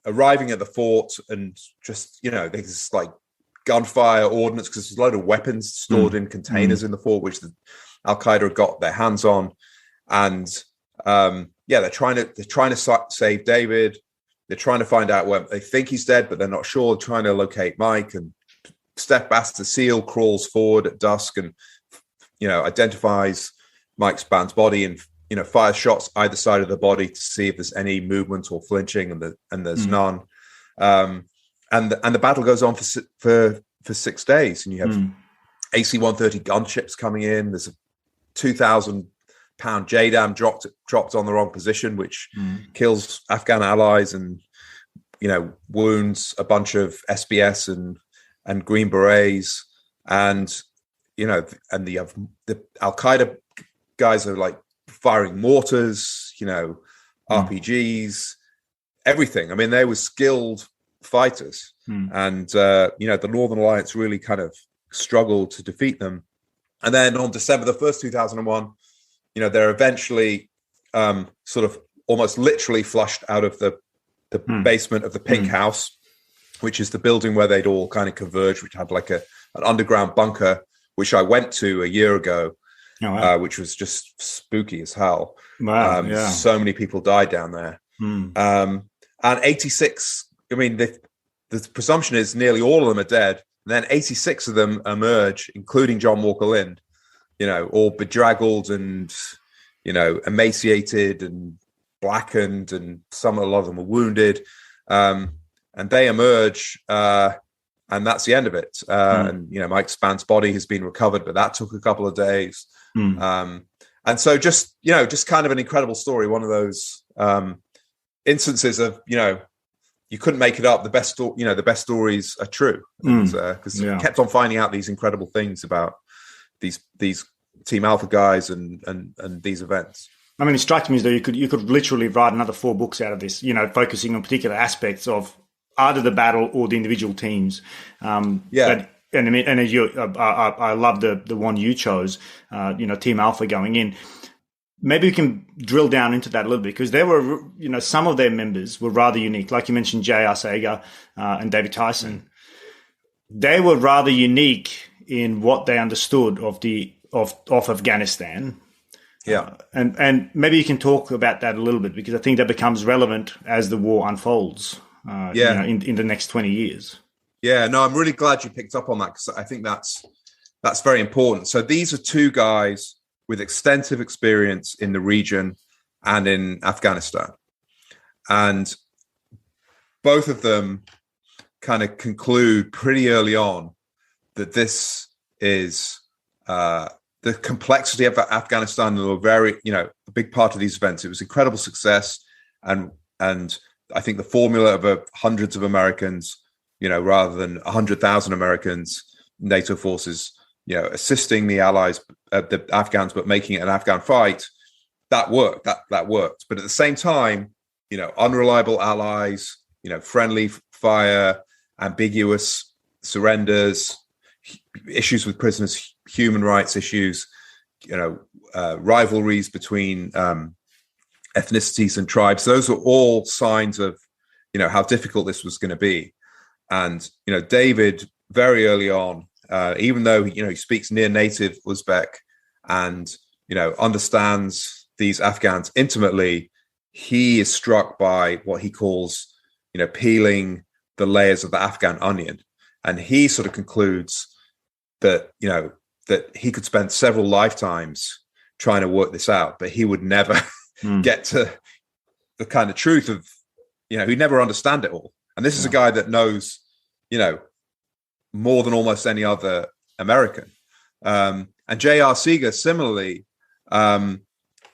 [SPEAKER 2] arriving at the fort, and just, there's like gunfire, ordnance, because there's a load of weapons stored in containers in the fort, which the Al-Qaeda got their hands on. And they're trying to save David. They're trying to find out where they think he's dead, but they're not sure. They're trying to locate Mike, and Steph Bass, the SEAL, crawls forward at dusk and, identifies Mike Spann's body and, fires shots either side of the body to see if there's any movement or flinching, and there's none. And the battle goes on for 6 days, and you have AC-130 gunships coming in. There's a 2,000-pound JDAM dropped on the wrong position, which kills Afghan allies and, wounds a bunch of SBS and Green Berets, and the Al-Qaeda guys are like firing mortars, RPGs, everything. I mean, they were skilled fighters, and the Northern Alliance really kind of struggled to defeat them. And then on December the 1st, 2001, they're eventually sort of almost literally flushed out of the basement of the Pink House, which is the building where they'd all kind of converged, which had like an underground bunker, which I went to a year ago, which was just spooky as hell.
[SPEAKER 1] Wow,
[SPEAKER 2] so many people died down there. And 86, I mean, the presumption is nearly all of them are dead. And then 86 of them emerge, including John Walker Lind, all bedraggled and, emaciated and blackened, and a lot of them were wounded. And they emerge, and that's the end of it. And, Mike Spann's body has been recovered, but that took a couple of days. And so just kind of an incredible story. One of those instances of, you couldn't make it up. The best stories are true, because we kept on finding out these incredible things about these Team Alpha guys and these events.
[SPEAKER 1] I mean, it strikes me as though you could literally write another 4 books out of this, focusing on particular aspects of either the battle or the individual teams.
[SPEAKER 2] Yeah.
[SPEAKER 1] I love the one you chose, Team Alpha going in. Maybe we can drill down into that a little bit, because there were, some of their members were rather unique. Like you mentioned, J.R. Sager and David Tyson. They were rather unique in what they understood of Afghanistan.
[SPEAKER 2] Yeah.
[SPEAKER 1] And maybe you can talk about that a little bit, because I think that becomes relevant as the war unfolds in the next 20 years.
[SPEAKER 2] Yeah, no, I'm really glad you picked up on that, because I think that's very important. So these are 2 guys with extensive experience in the region and in Afghanistan. And both of them kind of conclude pretty early on that this is the complexity of Afghanistan, and a very, a big part of these events. It was incredible success. And I think the formula of hundreds of Americans, rather than 100,000 Americans, NATO forces, assisting the allies, the Afghans, but making it an Afghan fight, that worked. That worked. But at the same time, unreliable allies, friendly fire, ambiguous surrenders, issues with prisoners, human rights issues, rivalries between ethnicities and tribes. Those were all signs of, how difficult this was going to be. And, David, very early on, even though, he speaks near native Uzbek and, understands these Afghans intimately, he is struck by what he calls, peeling the layers of the Afghan onion. And he sort of concludes that, that he could spend several lifetimes trying to work this out, but he would never get to the kind of truth of, he'd never understand it all. And this is a guy that knows, more than almost any other American. And J.R. Seeger, similarly,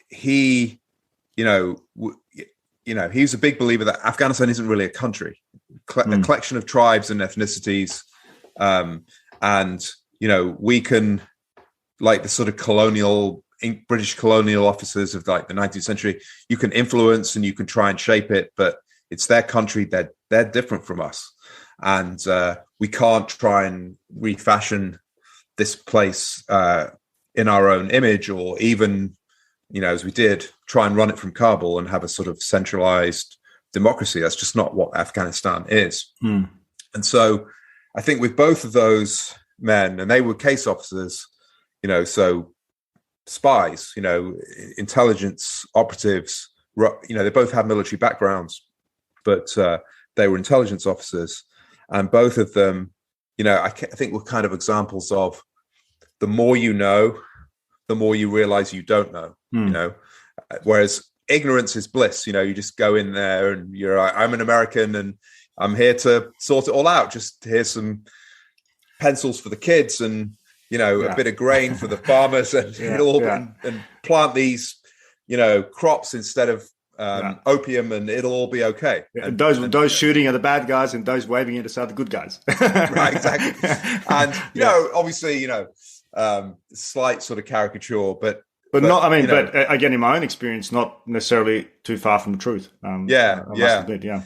[SPEAKER 2] he, he's a big believer that Afghanistan isn't really a country, a collection of tribes and ethnicities. And, we can, like the sort of British colonial officers of like the 19th century, you can influence and you can try and shape it, but it's their country. They're different from us. And we can't try and refashion this place in our own image, or even, as we did, try and run it from Kabul and have a sort of centralized democracy. That's just not what Afghanistan is. And so I think with both of those men, and they were case officers, so spies, intelligence operatives, they both have military backgrounds, but they were intelligence officers. And both of them, I think were kind of examples of the more you know, the more you realize you don't know, whereas ignorance is bliss. You just go in there and you're like, I'm an American and I'm here to sort it all out. Just here's some pencils for the kids and, a bit of grain for the farmers and and plant these, crops instead of opium, and it'll all be okay.
[SPEAKER 1] And those shooting are the bad guys, and those waving at us are the good guys.
[SPEAKER 2] Right, exactly. And obviously, slight sort of caricature, but not.
[SPEAKER 1] I mean, but again, in my own experience, not necessarily too far from the truth. I must admit,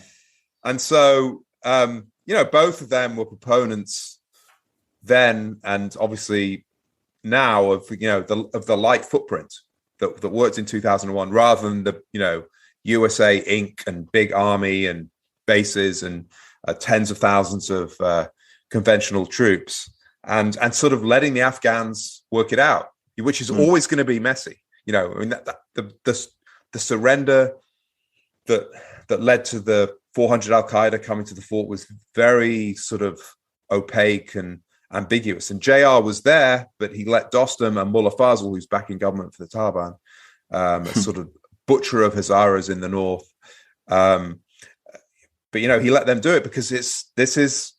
[SPEAKER 2] And so, both of them were proponents then, and obviously now, of the light footprint that worked in 2001, rather than the USA Inc. and big army and bases and tens of thousands of conventional troops, and sort of letting the Afghans work it out, which is always going to be messy. I mean, the surrender that led to the 400 Al-Qaeda coming to the fort was very sort of opaque and ambiguous. And JR was there, but he let Dostum and Mullah Fazl, who's back in government for the Taliban, a sort of butcher of Hazaras in the north. But he let them do it because this is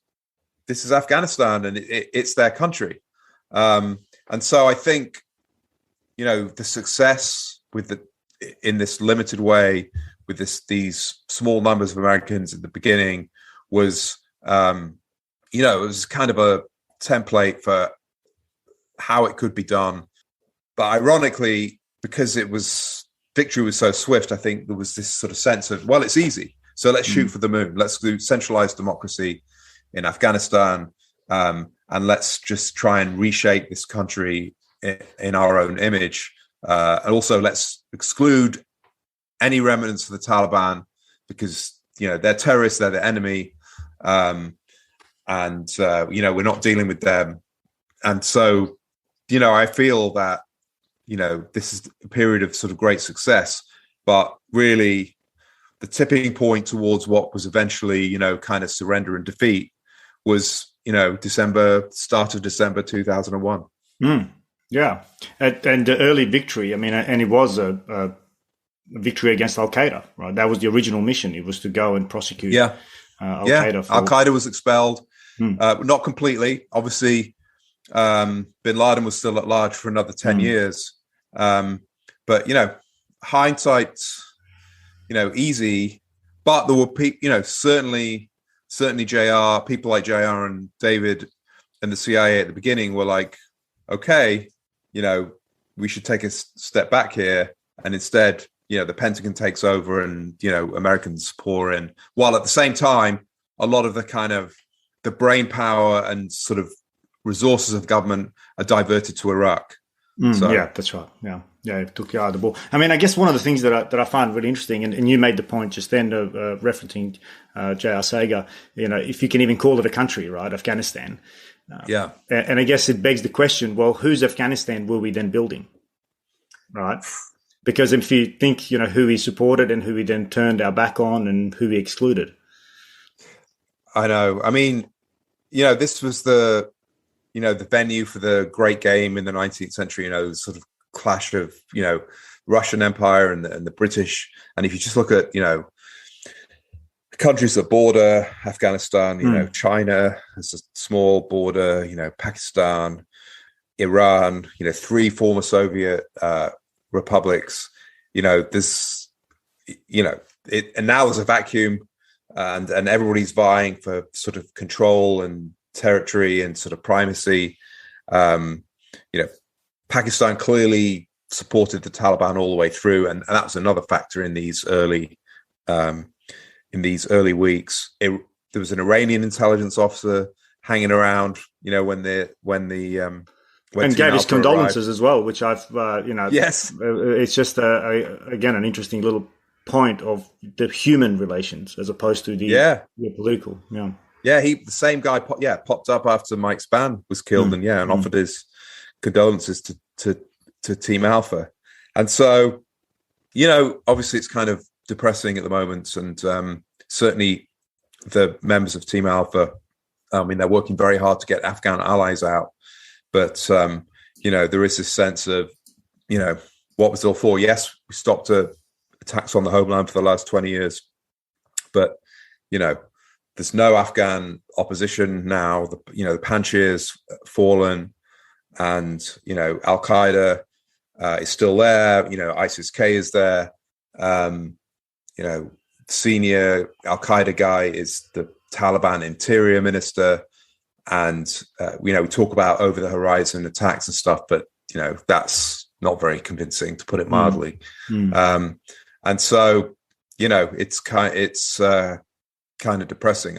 [SPEAKER 2] Afghanistan, and it's their country. And so I think, the success in this limited way with these small numbers of Americans at the beginning was, it was kind of a template for how it could be done. But ironically, because it was victory was so swift, I think there was this sort of sense of, well, it's easy. So let's shoot for the moon. Let's do centralized democracy in Afghanistan. And let's just try and reshape this country in our own image. And also let's exclude any remnants of the Taliban because, they're terrorists, they're the enemy. And we're not dealing with them. And so, I feel that, this is a period of sort of great success, but really the tipping point towards what was eventually, kind of surrender and defeat was, start of December 2001.
[SPEAKER 1] Yeah. And the early victory, and it was a victory against Al-Qaeda, right? That was the original mission. It was to go and prosecute Al-Qaeda.
[SPEAKER 2] Al-Qaeda was expelled, not completely. Obviously, bin Laden was still at large for another 10 years. But, hindsight's, easy. But there were people, certainly people like JR and David and the CIA at the beginning were like, okay, we should take a step back here. And instead, the Pentagon takes over and, Americans pour in. While at the same time, a lot of the kind of the brain power and sort of resources of government are diverted to Iraq.
[SPEAKER 1] Yeah, that's right. Yeah, it took you out of the ball. I guess one of the things that I find really interesting, and you made the point just then of referencing J.R. Sager, if you can even call it a country, right, Afghanistan. And I guess it begs the question, well, whose Afghanistan were we then building, right? Because if you think, who he supported and who he then turned our back on and who he excluded.
[SPEAKER 2] I know. This was the venue for the great game in the 19th century, sort of clash of, Russian Empire and the British. And if you just look at, countries that border Afghanistan, China has a small border, Pakistan, Iran, 3 former Soviet republics, there's, and now there's a vacuum and everybody's vying for sort of control and territory and sort of primacy. Pakistan clearly supported the Taliban all the way through, and that was another factor in these early weeks. There was an Iranian intelligence officer hanging around, and
[SPEAKER 1] gave his condolences as well, which I've
[SPEAKER 2] yes,
[SPEAKER 1] it's just again an interesting little point of the human relations as opposed to the political.
[SPEAKER 2] The same guy popped up after Mike Spann was killed and offered his condolences to Team Alpha. And so, obviously it's kind of depressing at the moment. And certainly the members of Team Alpha, they're working very hard to get Afghan allies out. But, there is this sense of, what was it all for? Yes, we stopped attacks on the homeland for the last 20 years. But, there's no Afghan opposition now. The Panjshir's fallen, and Al Qaeda is still there. ISIS-K is there. Senior Al Qaeda guy is the Taliban interior minister, and we talk about over the horizon attacks and stuff, but that's not very convincing, to put it mildly. And so it's kind of depressing.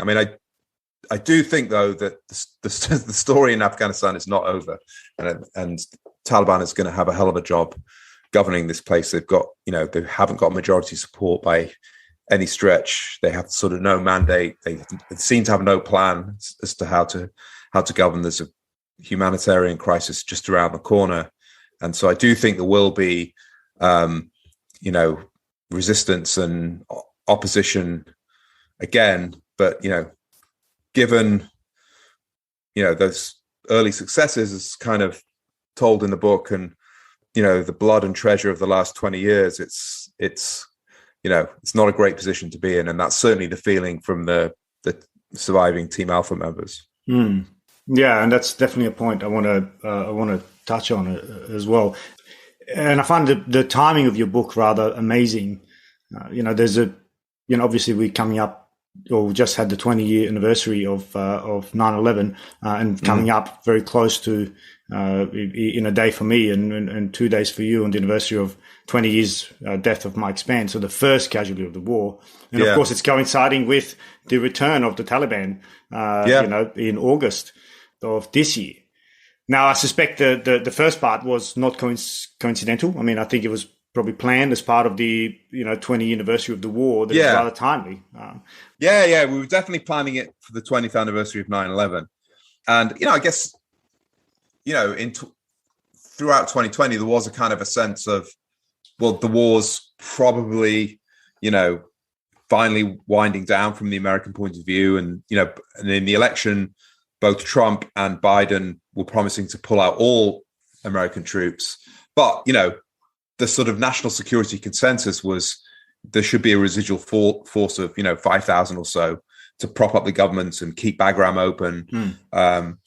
[SPEAKER 2] I do think, though, that the story in Afghanistan is not over, and Taliban is going to have a hell of a job governing this place. They've got, they haven't got majority support by any stretch. They have sort of no mandate. They seem to have no plan as to how to govern. There's a humanitarian crisis just around the corner, and so I do think there will be, resistance and opposition again. But given those early successes, as kind of told in the book, and the blood and treasure of the last 20 years, it's not a great position to be in, and that's certainly the feeling from the surviving Team Alpha members.
[SPEAKER 1] Yeah, and that's definitely a point I want to touch on as well. And I find the timing of your book rather amazing. There's obviously we're coming up or just had the 20-year anniversary of 9/11, and coming up very close to in a day for me and 2 days for you on the anniversary of 20 years death of Mike Spann, so the first casualty of the war. And of course, it's coinciding with the return of the Taliban, in August of this year. Now, I suspect the first part was not coincidental. I mean, I think it was probably planned as part of the 20th anniversary of the war. That was rather timely.
[SPEAKER 2] We were definitely planning it for the 20th anniversary of 9/11, and I guess throughout 2020 there was a kind of a sense of, well, the war's probably finally winding down from the American point of view, and in the election, both Trump and Biden were promising to pull out all American troops, but the sort of national security consensus was there should be a residual force of 5,000 or so to prop up the government and keep Bagram open. But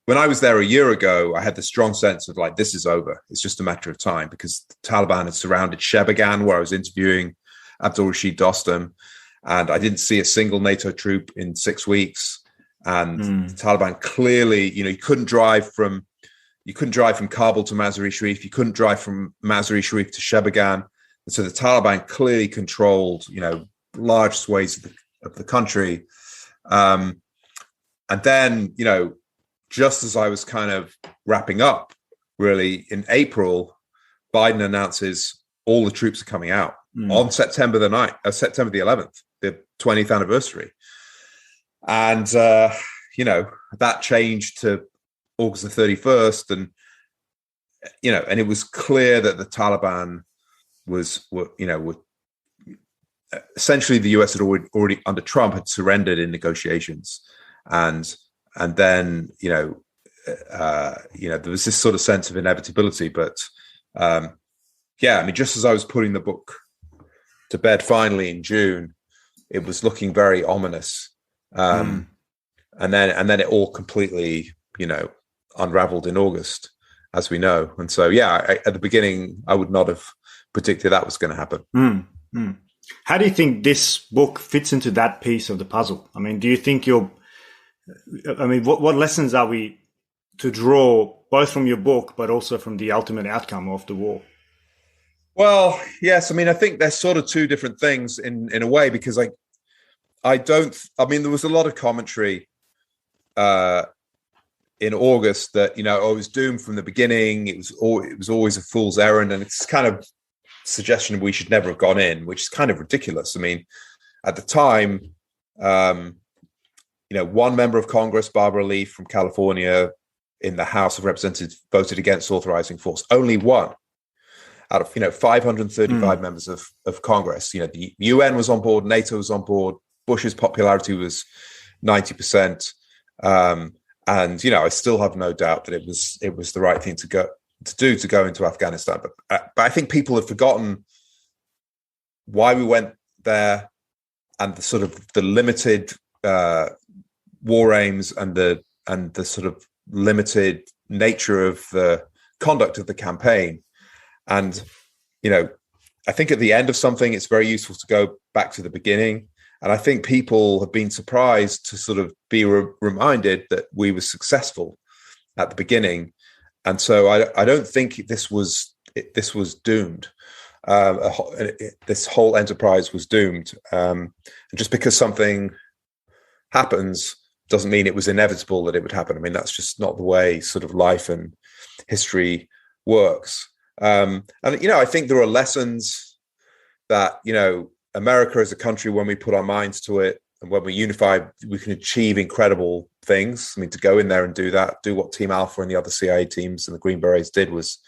[SPEAKER 2] when I was there a year ago, I had the strong sense of like, this is over. It's just a matter of time, because the Taliban had surrounded Shebagan, where I was interviewing Abdul Rashid Dostum, and I didn't see a single NATO troop in 6 weeks. And the Taliban clearly, you couldn't drive from Kabul to Mazar-e-Sharif. You couldn't drive from Mazar-e-Sharif to Shebagan. And so the Taliban clearly controlled, large swathes of the country. And then, just as I was kind of wrapping up, really, in April, Biden announces all the troops are coming out on September the 11th, the 20th anniversary. And, that changed to August the 31st. And it was clear that the Taliban were essentially, the US had already under Trump had surrendered in negotiations. And then, there was this sort of sense of inevitability. But, just as I was putting the book to bed finally in June, it was looking very ominous. And then it all completely, unraveled in August, as we know. And so, at the beginning, I would not have predicted that was going to happen.
[SPEAKER 1] How do you think this book fits into that piece of the puzzle? I mean, do you think what lessons are we to draw both from your book, but also from the ultimate outcome of the war?
[SPEAKER 2] Well, yes. I think there's sort of two different things in a way, because there was a lot of commentary in August that, it was doomed from the beginning. It was always a fool's errand. And it's kind of suggestion we should never have gone in, which is kind of ridiculous. I mean, at the time, one member of Congress, Barbara Lee from California, in the House of Representatives, voted against authorizing force. Only one out of 535 members of Congress. The UN was on board, NATO was on board. Bush's popularity was 90%, and I still have no doubt that it was the right thing to go into Afghanistan. But I think people have forgotten why we went there, and the sort of the limited war aims and the sort of limited nature of the conduct of the campaign. And I think at the end of something, it's very useful to go back to the beginning. And I think people have been surprised to sort of be reminded that we were successful at the beginning. And so I don't think this was doomed. This whole enterprise was doomed. And just because something happens doesn't mean it was inevitable that it would happen. I mean, that's just not the way sort of life and history works. And I think there are lessons that, America as a country, when we put our minds to it and when we unify, we can achieve incredible things. I mean, to go in there and do what Team Alpha and the other CIA teams and the Green Berets did was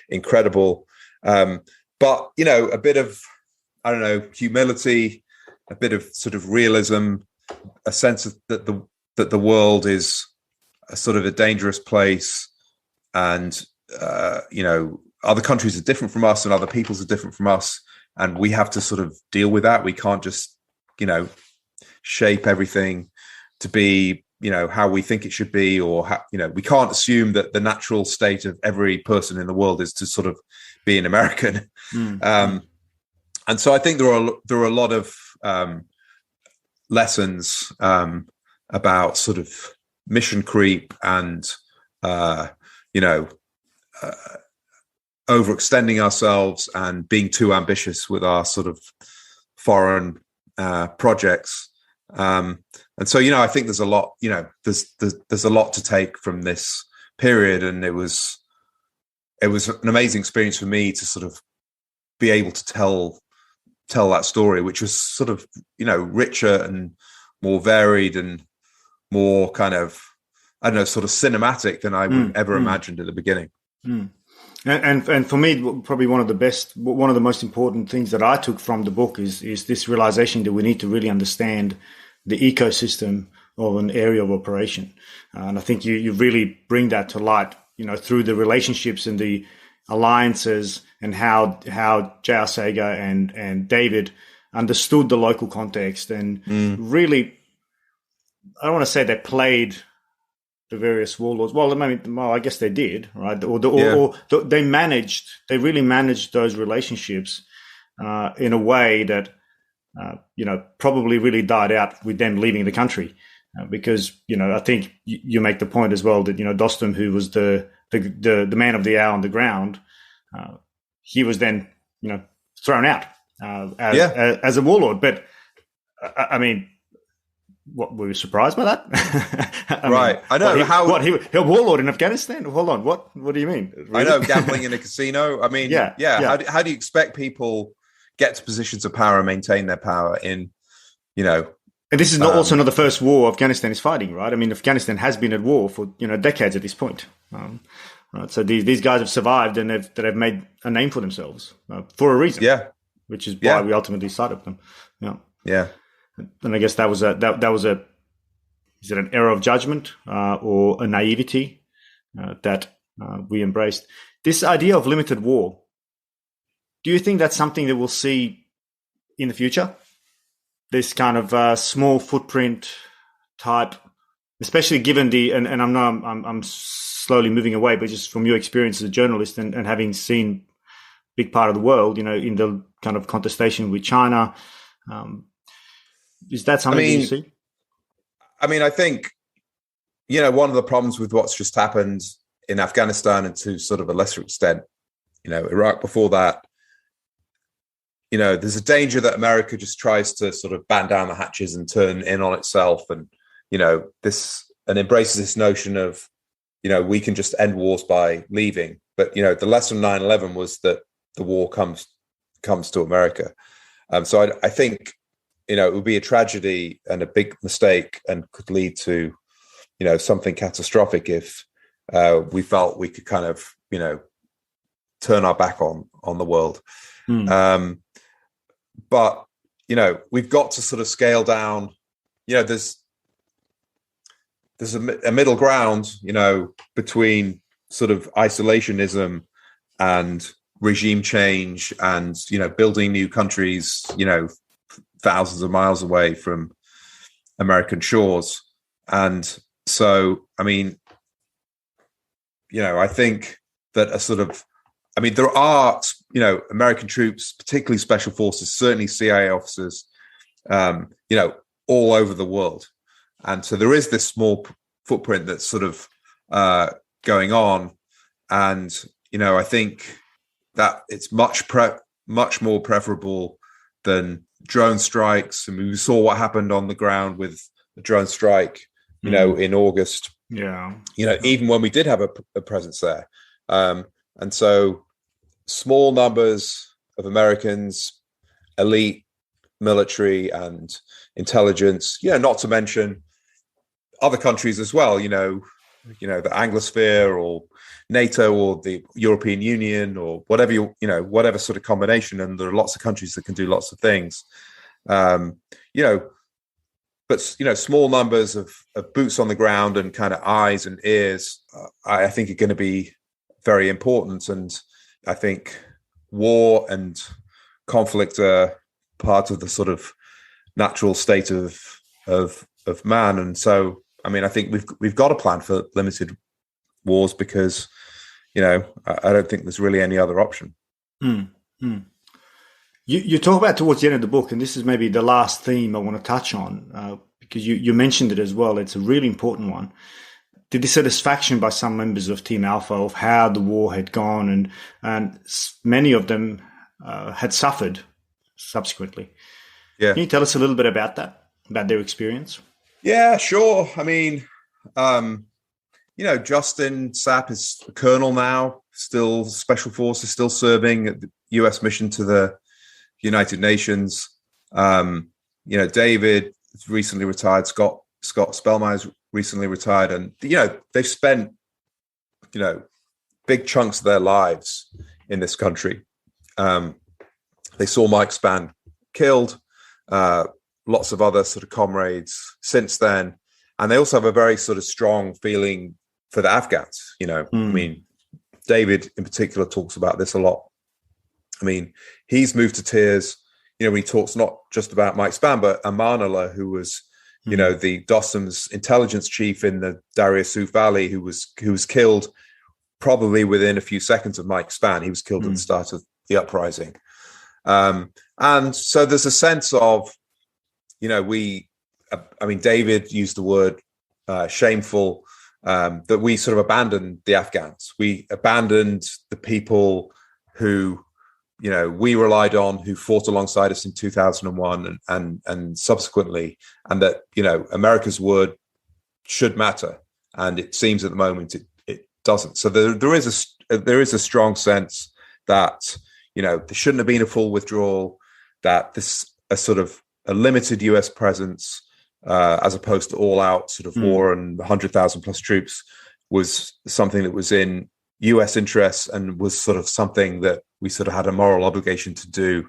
[SPEAKER 2] incredible. But, a bit of, humility, a bit of sort of realism, a sense of that the world is a sort of a dangerous place, and, other countries are different from us and other peoples are different from us. And we have to sort of deal with that. We can't just, shape everything to be, how we think it should be, or we can't assume that the natural state of every person in the world is to sort of be an American. And so I think there are a lot of lessons about sort of mission creep and overextending ourselves and being too ambitious with our sort of foreign projects. And so, I think there's a lot, there's a lot to take from this period. And it was an amazing experience for me to sort of be able to tell that story, which was sort of, richer and more varied and more kind of, I don't know, sort of cinematic than I would ever imagined at the beginning.
[SPEAKER 1] And for me, probably one of the most important things that I took from the book is this realization that we need to really understand the ecosystem of an area of operation. And I think you really bring that to light, through the relationships and the alliances and how J.R. Sager and David understood the local context and really, I don't want to say they played the various warlords. Well, I guess they did, right? Or they really managed those relationships in a way that, probably really died out with them leaving the country. Because, I think you make the point as well that, Dostum, who was the man of the hour on the ground, he was then, thrown out as a warlord. But, what, were you surprised by that?
[SPEAKER 2] I know.
[SPEAKER 1] He a warlord in Afghanistan? Hold on. What do you mean? Really?
[SPEAKER 2] I know, gambling in a casino. I mean, yeah. How do you expect people get to positions of power and maintain their power in,
[SPEAKER 1] And this is also not the first war Afghanistan is fighting, right? I mean, Afghanistan has been at war for, decades at this point. Right? So these guys have survived and they've made a name for themselves for a reason.
[SPEAKER 2] Yeah.
[SPEAKER 1] Which is why we ultimately sided them. Yeah.
[SPEAKER 2] Yeah.
[SPEAKER 1] And I guess that was is it an error of judgment or a naivety that we embraced? This idea of limited war, do you think that's something that we'll see in the future? This kind of small footprint type, especially given and I'm slowly moving away, but just from your experience as a journalist and having seen big part of the world, in the kind of contestation with China. Is that something you see?
[SPEAKER 2] I think, one of the problems with what's just happened in Afghanistan and to sort of a lesser extent, Iraq before that, there's a danger that America just tries to sort of batten down the hatches and turn in on itself and, and embraces this notion of, we can just end wars by leaving. But, the lesson of 9/11 was that the war comes to America. So I think, it would be a tragedy and a big mistake and could lead to, something catastrophic if we felt we could kind of, turn our back on the world. But, we've got to sort of scale down, there's a middle ground, between sort of isolationism and regime change and, building new countries, thousands of miles away from American shores. And so, I think that there are, American troops, particularly special forces, certainly CIA officers, all over the world. And so there is this small footprint that's sort of going on. And, I think that it's much more preferable than drone strikes. And we saw what happened on the ground with the drone strike, in August.
[SPEAKER 1] Yeah.
[SPEAKER 2] Even when we did have a presence there. And so small numbers of Americans, elite military and intelligence, not to mention other countries as well, the Anglosphere or NATO or the European Union or whatever, whatever sort of combination. And there are lots of countries that can do lots of things, but, small numbers of boots on the ground and kind of eyes and ears, I think are going to be very important. And I think war and conflict are part of the sort of natural state of man. And so, I think we've got a plan for limited wars because, I don't think there's really any other option.
[SPEAKER 1] You talk about towards the end of the book, and this is maybe the last theme I want to touch on, because you mentioned it as well. It's a really important one. The dissatisfaction by some members of Team Alpha of how the war had gone, and many of them had suffered subsequently.
[SPEAKER 2] Yeah.
[SPEAKER 1] Can you tell us a little bit about that, about their experience?
[SPEAKER 2] Yeah, sure. I mean, Justin Sapp is a colonel now, still Special Forces, still serving at the U.S. mission to the United Nations. David is recently retired. Scott Spellmeyer's recently retired, and they've spent big chunks of their lives in this country. They saw Mike Spann killed, lots of other sort of comrades since then, and they also have a very sort of strong feeling for the Afghans. I mean, David in particular talks about this a lot. I mean, he's moved to tears, when he talks not just about Mike Spann, but Amanullah, who was, the Dossum's intelligence chief in the Darya Suf Valley, who was killed probably within a few seconds of Mike Spann. He was killed at the start of the uprising. And so there's a sense of, David used the word shameful, that we sort of abandoned the Afghans. We abandoned the people who, we relied on, who fought alongside us in 2001 and subsequently, and that, America's word should matter. And it seems at the moment it doesn't. So there is a strong sense that, there shouldn't have been a full withdrawal, that a sort of a limited US presence, as opposed to all out sort of war and 100,000 plus troops, was something that was in US interests and was sort of something that we sort of had a moral obligation to do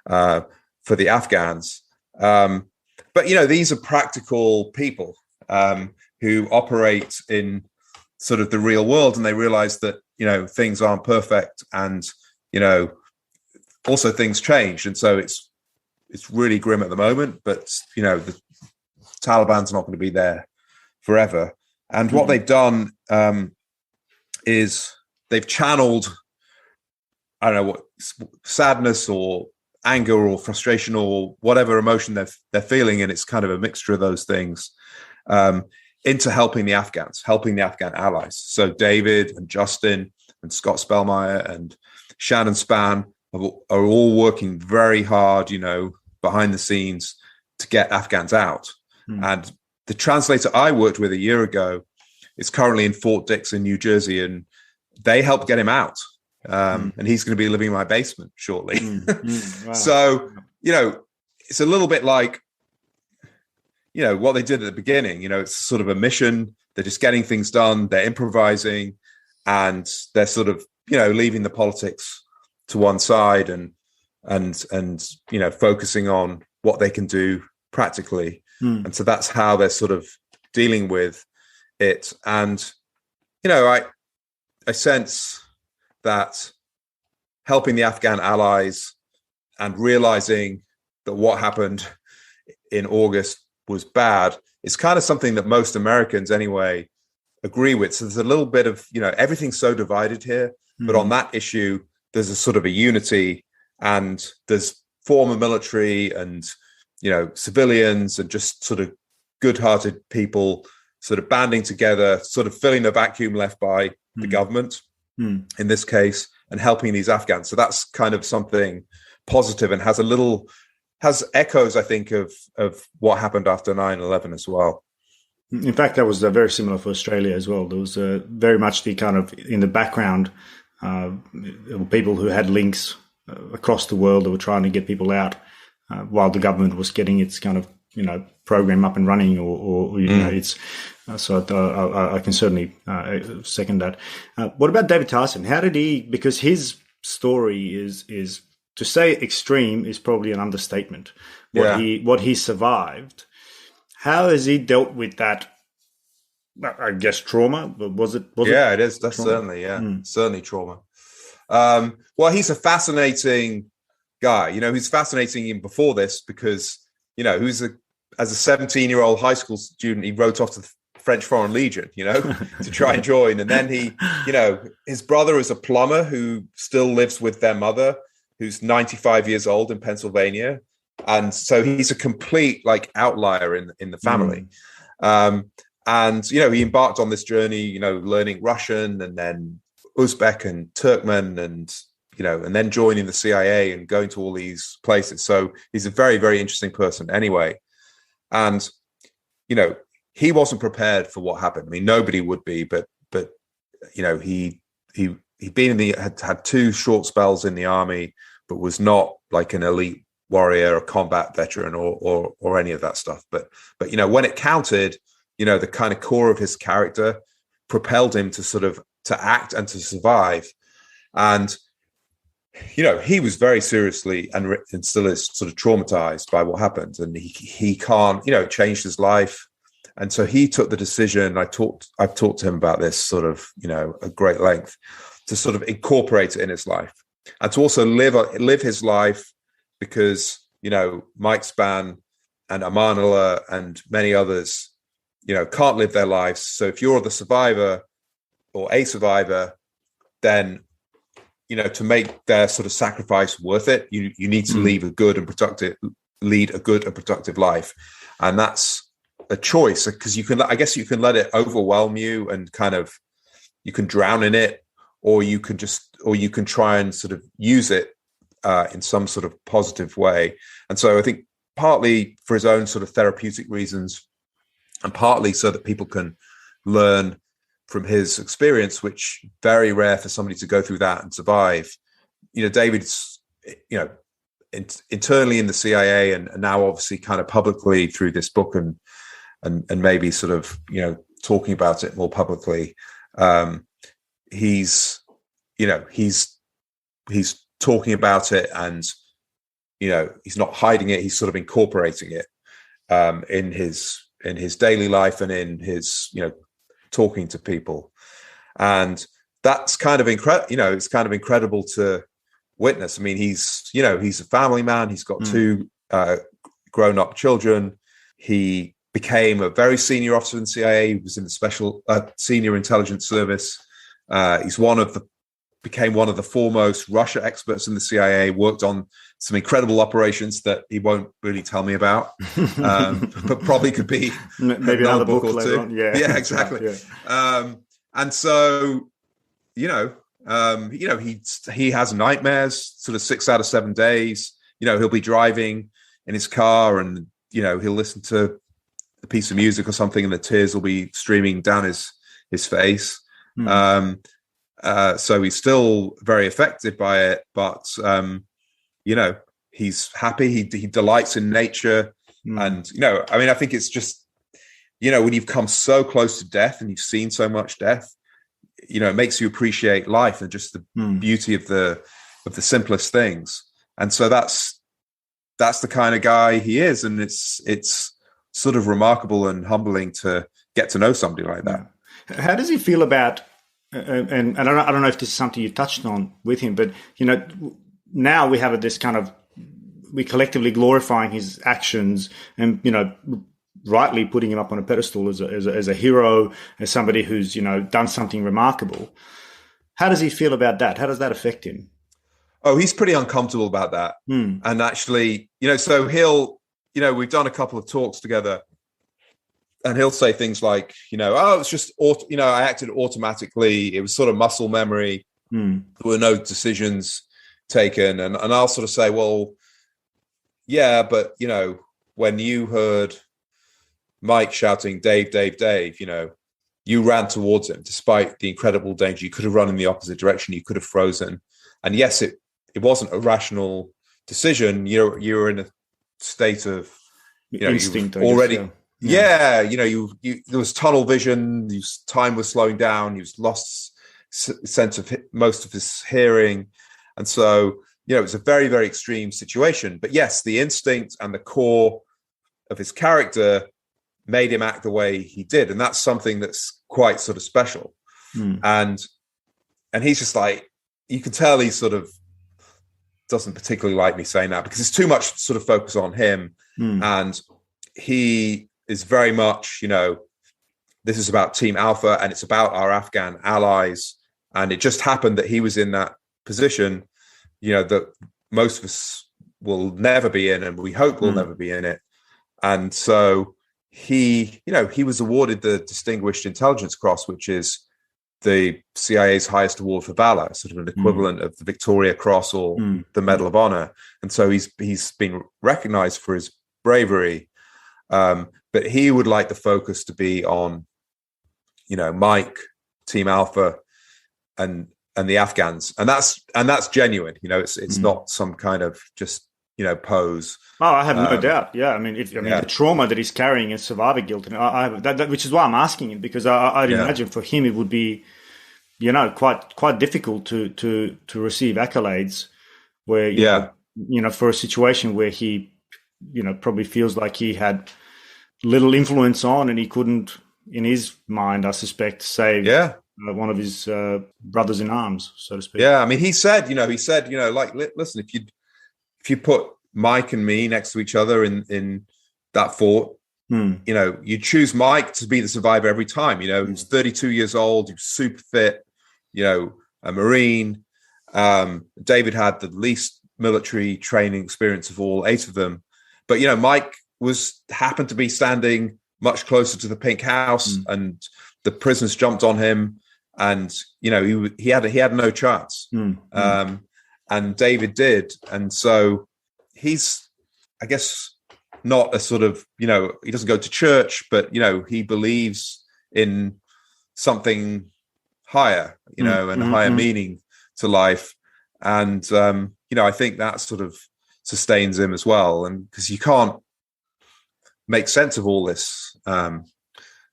[SPEAKER 2] for the Afghans. But, these are practical people who operate in sort of the real world, and they realize that, things aren't perfect, and, also things change. And so it's really grim at the moment, but, the Taliban's not going to be there forever. And what they've done is they've channeled, I don't know what, sadness or anger or frustration or whatever emotion they're feeling, and it's kind of a mixture of those things, into helping the Afghans, helping the Afghan allies. So David and Justin and Scott Spellmeyer and Shannon Spann are all working very hard, behind the scenes to get Afghans out. And the translator I worked with a year ago is currently in Fort Dix in New Jersey, and they helped get him out. And he's going to be living in my basement shortly. Wow. So, it's a little bit like, what they did at the beginning. It's sort of a mission. They're just getting things done. They're improvising, and they're sort of, leaving the politics to one side and focusing on what they can do practically. And so that's how they're sort of dealing with it. And, I sense that helping the Afghan allies and realizing that what happened in August was bad is kind of something that most Americans anyway agree with. So there's a little bit of, everything's so divided here, but on that issue, there's a sort of a unity, and there's former military and, civilians and just sort of good-hearted people sort of banding together, sort of filling the vacuum left by the government in this case, and helping these Afghans. So that's kind of something positive, and has echoes, I think, of what happened after 9/11 as well.
[SPEAKER 1] In fact, that was very similar for Australia as well. There was very much the kind of, in the background, people who had links across the world that were trying to get people out while the government was getting its kind of, program up and running, or it's. So I can certainly second that. What about David Tarson? How did he? Because his story is to say extreme is probably an understatement. What he survived. How has he dealt with that? I guess trauma. Was it?
[SPEAKER 2] It is. That's trauma? Certainly trauma. Well, he's a fascinating guy. He's fascinating even before this because as a 17-year-old high school student, he wrote off to the French Foreign Legion, to try and join. And then his brother is a plumber who still lives with their mother. who's 95 years old in Pennsylvania. And so he's a complete like outlier in the family. And, you know, he embarked on this journey, you know, learning Russian and then Uzbek and Turkmen and, you know, and then joining the CIA and going to all these places. So he's a very, very interesting person anyway. And, you know, he wasn't prepared for what happened. I mean, nobody would be, but, you know, he'd been had 2 short spells in the army, but was not like an elite warrior or combat veteran or any of that stuff. But, you know, when it counted, you know, the kind of core of his character propelled him to act and to survive. And, you know, he was very seriously and still is sort of traumatized by what happened. And he can't, you know, it changed his life. And so he took the decision. I've talked to him about this sort of, you know, at great length, to sort of incorporate it in his life and to also live his life, because, you know, Mike Spann and Amanullah and many others, you know, can't live their lives. So if you're the survivor or a survivor, then, you know, to make their sort of sacrifice worth it, you need to lead a good and productive life. And that's a choice, because I guess you can let it overwhelm you and kind of, you can drown in it, or you can try and sort of use it in some sort of positive way. And so I think partly for his own sort of therapeutic reasons, and partly so that people can learn from his experience, which very rare for somebody to go through that and survive. You know, David's, you know, internally in the CIA and now obviously kind of publicly through this book and maybe sort of, you know, talking about it more publicly. He's talking about it, and, you know, he's not hiding it. He's sort of incorporating it in his daily life and in his, you know, talking to people. And that's kind of incredible. You know, it's kind of incredible to witness. I mean, he's a family man. He's got 2 grown-up children. He became a very senior officer in the CIA. He was in the special senior intelligence service. Became one of the foremost Russia experts in the CIA, worked on some incredible operations that he won't really tell me about, but probably could be
[SPEAKER 1] maybe another book or 2.
[SPEAKER 2] Yeah, exactly. Yeah. And so, he has nightmares sort of 6 out of 7 days. You know, he'll be driving in his car and, you know, he'll listen to a piece of music or something and the tears will be streaming down his face. So he's still very affected by it, but, you know, he's happy. He delights in nature. And, you know, I mean, I think it's just, you know, when you've come so close to death and you've seen so much death, you know, it makes you appreciate life and just the beauty of the simplest things. And so that's the kind of guy he is. And it's sort of remarkable and humbling to get to know somebody like that.
[SPEAKER 1] How does he feel about, and I don't know if this is something you touched on with him, but, you know, now we have this kind of, we collectively glorifying his actions and, you know, rightly putting him up on a pedestal as a hero, as somebody who's, you know, done something remarkable. How does he feel about that? How does that affect him?
[SPEAKER 2] Oh, he's pretty uncomfortable about that. And actually, you know, so he'll, you know, we've done a couple of talks together, and he'll say things like, you know, oh, it's just, you know, I acted automatically. It was sort of muscle memory. There were no decisions taken. And I'll sort of say, well, yeah, but, you know, when you heard Mike shouting, Dave, Dave, Dave, you know, you ran towards him despite the incredible danger. You could have run in the opposite direction. You could have frozen. And yes, it wasn't a rational decision. You were in a state of, you know,
[SPEAKER 1] instinct
[SPEAKER 2] already. Yeah, you know, there was tunnel vision. Time was slowing down. He lost sense of most of his hearing, and so, you know, it was a very, very extreme situation. But yes, the instinct and the core of his character made him act the way he did, and that's something that's quite sort of special. And he's just like, you can tell he sort of doesn't particularly like me saying that because it's too much sort of focus on him, and he is very much, you know, this is about Team Alpha and it's about our Afghan allies. And it just happened that he was in that position, you know, that most of us will never be in, and we hope we'll never be in it. And so he was awarded the Distinguished Intelligence Cross, which is the CIA's highest award for valor, sort of an equivalent of the Victoria Cross or the Medal of Honor. And so he's been recognized for his bravery. But he would like the focus to be on, Mike, Team Alpha, and the Afghans. And that's genuine. It's not some kind of just, pose.
[SPEAKER 1] Oh, I have no doubt. Yeah. I mean, the trauma that he's carrying is survivor guilt. And that, which is why I'm asking it, because I'd imagine for him it would be, quite difficult to receive accolades where, for a situation where he, probably feels like he had little influence on, and he couldn't, in his mind, I suspect, save one of his brothers in arms, so to speak.
[SPEAKER 2] Yeah. I mean, he said, like, listen, if you put Mike and me next to each other in that fort, you choose Mike to be the survivor every time. He's 32 years old, he's super fit, a Marine. David had the least military training experience of all 8 of them. But, Mike happened to be standing much closer to the pink house, and the prisoners jumped on him, and, he had no chance. And David did. And so he's, I guess, not a sort of, he doesn't go to church, but, he believes in something higher, and a higher meaning to life. And, I think that sort of sustains him as well. And because you can't make sense of all this,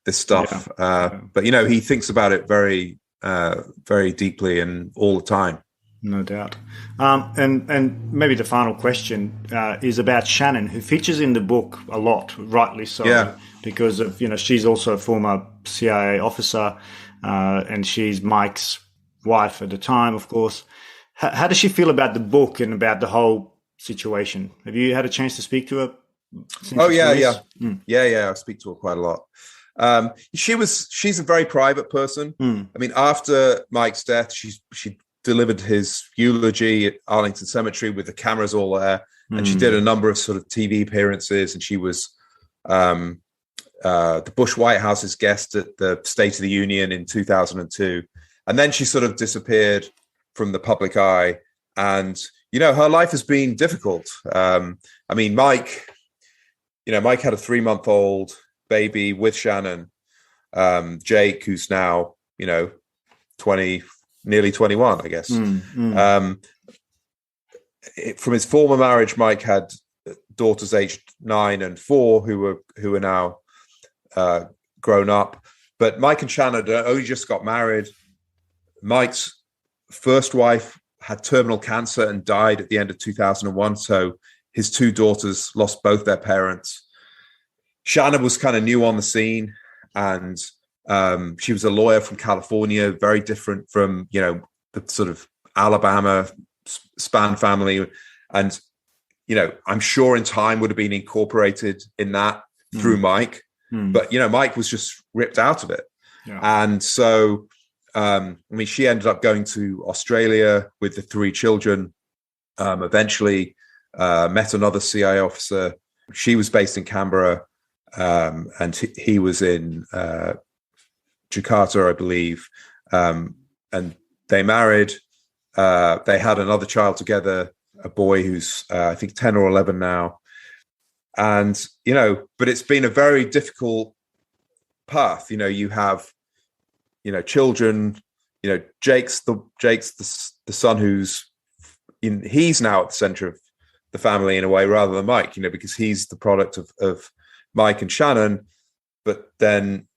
[SPEAKER 2] this stuff. But, he thinks about it very, very deeply and all the time.
[SPEAKER 1] No doubt. And maybe the final question is about Shannon, who features in the book a lot, rightly so, because of, she's also a former CIA officer, and she's Mike's wife at the time, of course. How does she feel about the book and about the whole situation? Have you had a chance to speak to her? I speak to her quite a lot.
[SPEAKER 2] She's a very private person. I mean, after Mike's death, she delivered his eulogy at Arlington Cemetery with the cameras all there. And she did a number of sort of TV appearances, and she was the Bush White House's guest at the State of the Union in 2002. And then she sort of disappeared from the public eye. And, her life has been difficult. I mean, Mike had a 3-month-old baby with Shannon, Jake, who's now, 20, nearly 21, I guess. From his former marriage, Mike had daughters aged 9 and 4 who are now grown up. But Mike and Shannon only just got married. Mike's first wife had terminal cancer and died at the end of 2001. So his 2 daughters lost both their parents. Shannon was kind of new on the scene, and she was a lawyer from California, very different from, the sort of Alabama Span family. And, I'm sure in time would have been incorporated in that through Mike. But, Mike was just ripped out of it. Yeah. And so, she ended up going to Australia with the 3 children, eventually met another CIA officer. She was based in Canberra, and he was in Jakarta, I believe, and they married. They had another child together, a boy who's I think 10 or 11 now. And but it's been a very difficult path. You have children. Jake's the son who's he's now at the center of the family in a way, rather than Mike. Because he's the product of Mike and Shannon. But then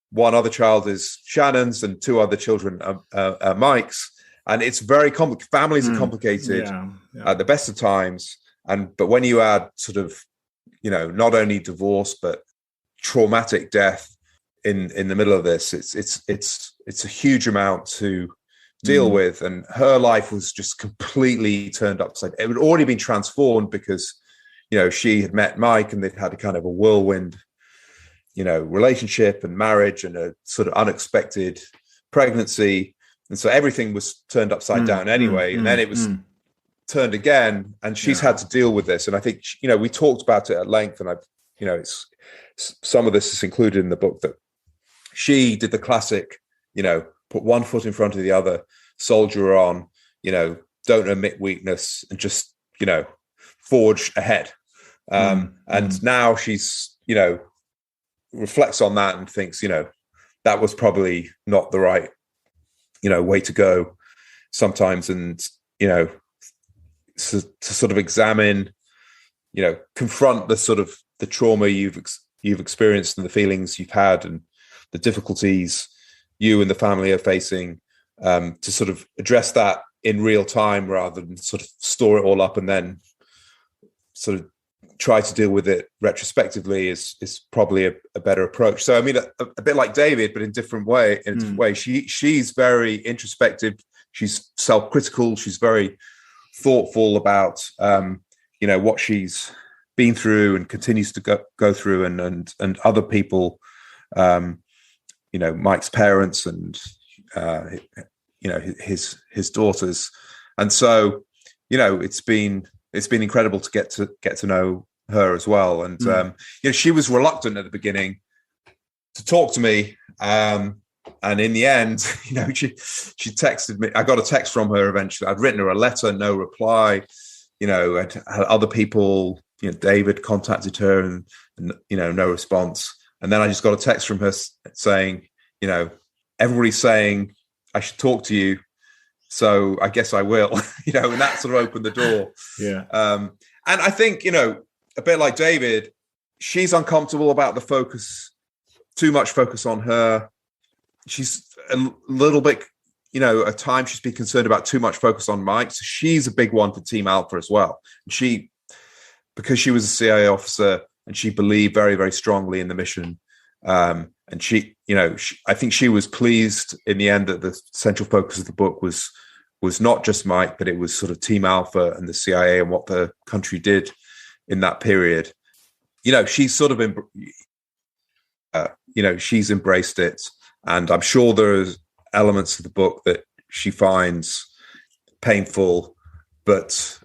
[SPEAKER 2] one other child is Shannon's, and 2 other children are Mike's, and it's very complicated. Families are complicated at the best of times, but when you add sort of, not only divorce but traumatic death in the middle of this, it's a huge amount to deal with. And her life was just completely turned upside. It had already been transformed because, she had met Mike, and they'd had a kind of a whirlwind relationship and marriage and a sort of unexpected pregnancy. And so everything was turned upside down anyway. And then it was turned again, and she's had to deal with this. And I think, we talked about it at length, and it's some of this is included in the book, that she did the classic, put one foot in front of the other, soldier on, don't admit weakness, and just, forge ahead. And now she's, reflects on that and thinks, that was probably not the right, way to go sometimes. And, to sort of examine, confront the sort of the trauma you've experienced and the feelings you've had and the difficulties you and the family are facing, to sort of address that in real time rather than sort of store it all up and then sort of try to deal with it retrospectively is probably a better approach. So, I mean, a bit like David, but in a different way. She's very introspective. She's self-critical. She's very thoughtful about, what she's been through and continues to go through, and other people, Mike's parents and, his daughters. And so, it's been incredible to get to know her as well. And she was reluctant at the beginning to talk to me, and in the end, she texted me. I got a text from her eventually. I'd written her a letter, no reply. I'd had other people. David contacted her, and no response. And then I just got a text from her saying, everybody's saying I should talk to you, so I guess I will. And that sort of opened the door. Yeah. And I think, a bit like David, she's uncomfortable about the focus, too much focus on her. She's a little bit, at times she's been concerned about too much focus on Mike. So she's a big one for Team Alpha as well. And because she was a CIA officer and she believed very, very strongly in the mission. And I think she was pleased in the end that the central focus of the book was not just Mike, but it was sort of Team Alpha and the CIA and what the country did in that period. She's sort of, she's embraced it. And I'm sure there's elements of the book that she finds painful, but,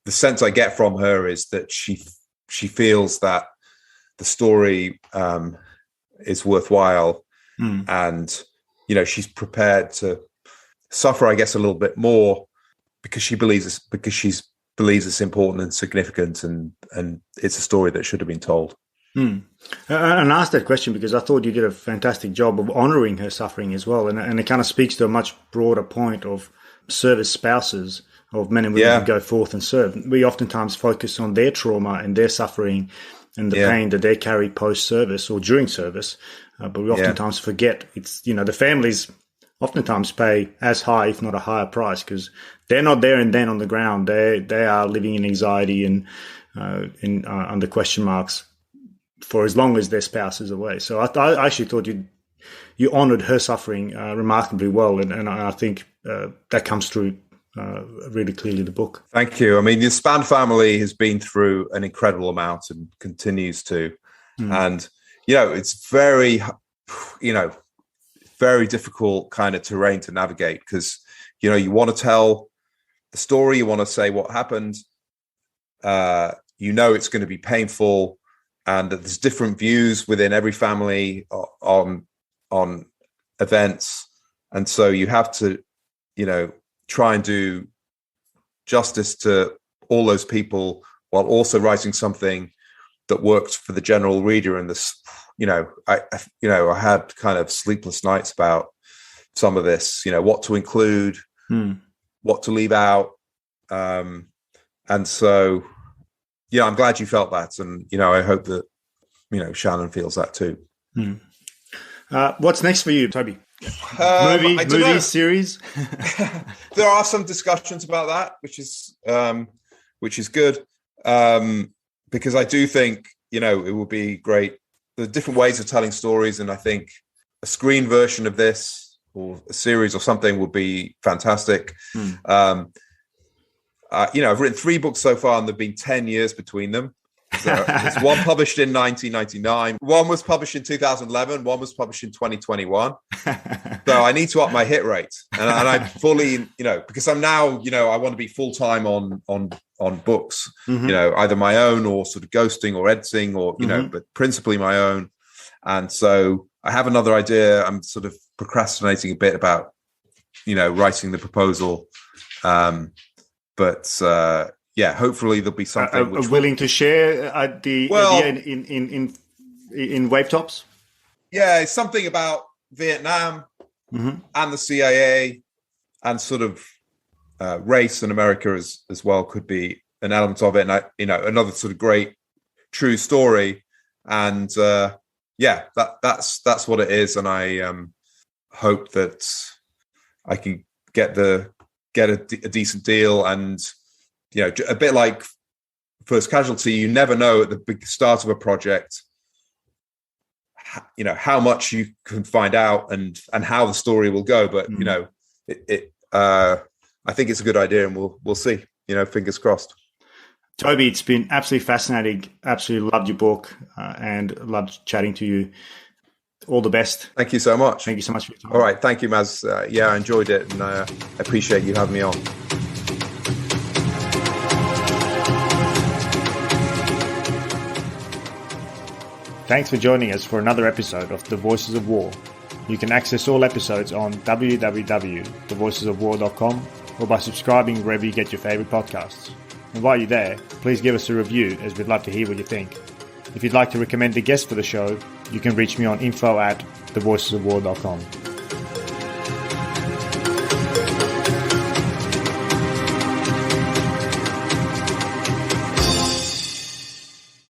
[SPEAKER 2] the sense I get from her is that she feels that the story is worthwhile, and she's prepared to suffer, I guess, a little bit more because she believes it's important and significant, and it's a story that should have been told.
[SPEAKER 1] And I asked that question because I thought you did a fantastic job of honouring her suffering as well, and it kind of speaks to a much broader point of service spouses of men and women who go forth and serve. We oftentimes focus on their trauma and their suffering and the pain that they carry post-service or during service, but we oftentimes forget it's, the families oftentimes pay as high, if not a higher price, because they're not there and then on the ground. They are living in anxiety and under question marks for as long as their spouse is away. So I actually thought you honoured her suffering remarkably well, and I think that comes through really clearly in the book.
[SPEAKER 2] Thank you. I mean, the Span family has been through an incredible amount and continues to. And, it's very, very difficult kind of terrain to navigate because, you want to tell the story, you want to say what happened, it's going to be painful, and that there's different views within every family on events. And so you have to, try and do justice to all those people while also writing something that worked for the general reader. And this, I had kind of sleepless nights about some of this, what to include, what to leave out. And so, I'm glad you felt that. And, I hope that, Shannon feels that too.
[SPEAKER 1] What's next for you, Toby? Movie series?
[SPEAKER 2] There are some discussions about that, which is good. Because I do think, it would be great. There are different ways of telling stories. And I think a screen version of this or a series or something would be fantastic. I've written 3 books so far and there've been 10 years between them. So there's one published in 1999. One was published in 2011. One was published in 2021. So I need to up my hit rate. And I fully, because I'm now, I want to be full-time on books, either my own or sort of ghosting or editing or, but principally my own. And so I have another idea. I'm sort of procrastinating a bit about, writing the proposal. Hopefully there'll be something.
[SPEAKER 1] Willing to share the idea in wave tops?
[SPEAKER 2] Yeah, it's something about Vietnam and the CIA and sort of race in America as well could be an element of it. And another sort of great true story. And that's what it is. And I hope that I can get a decent deal. And a bit like First Casualty, you never know at the big start of a project, how much you can find out and how the story will go. But I think it's a good idea, and we'll see. Fingers crossed.
[SPEAKER 1] Toby, it's been absolutely fascinating. Absolutely loved your book and loved chatting to you. All the best.
[SPEAKER 2] Thank you so much.
[SPEAKER 1] Thank you so much for your time.
[SPEAKER 2] All right, thank you, Maz. I enjoyed it, and I appreciate you having me on.
[SPEAKER 1] Thanks for joining us for another episode of The Voices of War. You can access all episodes on www.thevoicesofwar.com or by subscribing wherever you get your favorite podcasts. And while you're there, please give us a review, as we'd love to hear what you think. If you'd like to recommend a guest for the show, you can reach me on info@thevoicesofwar.com.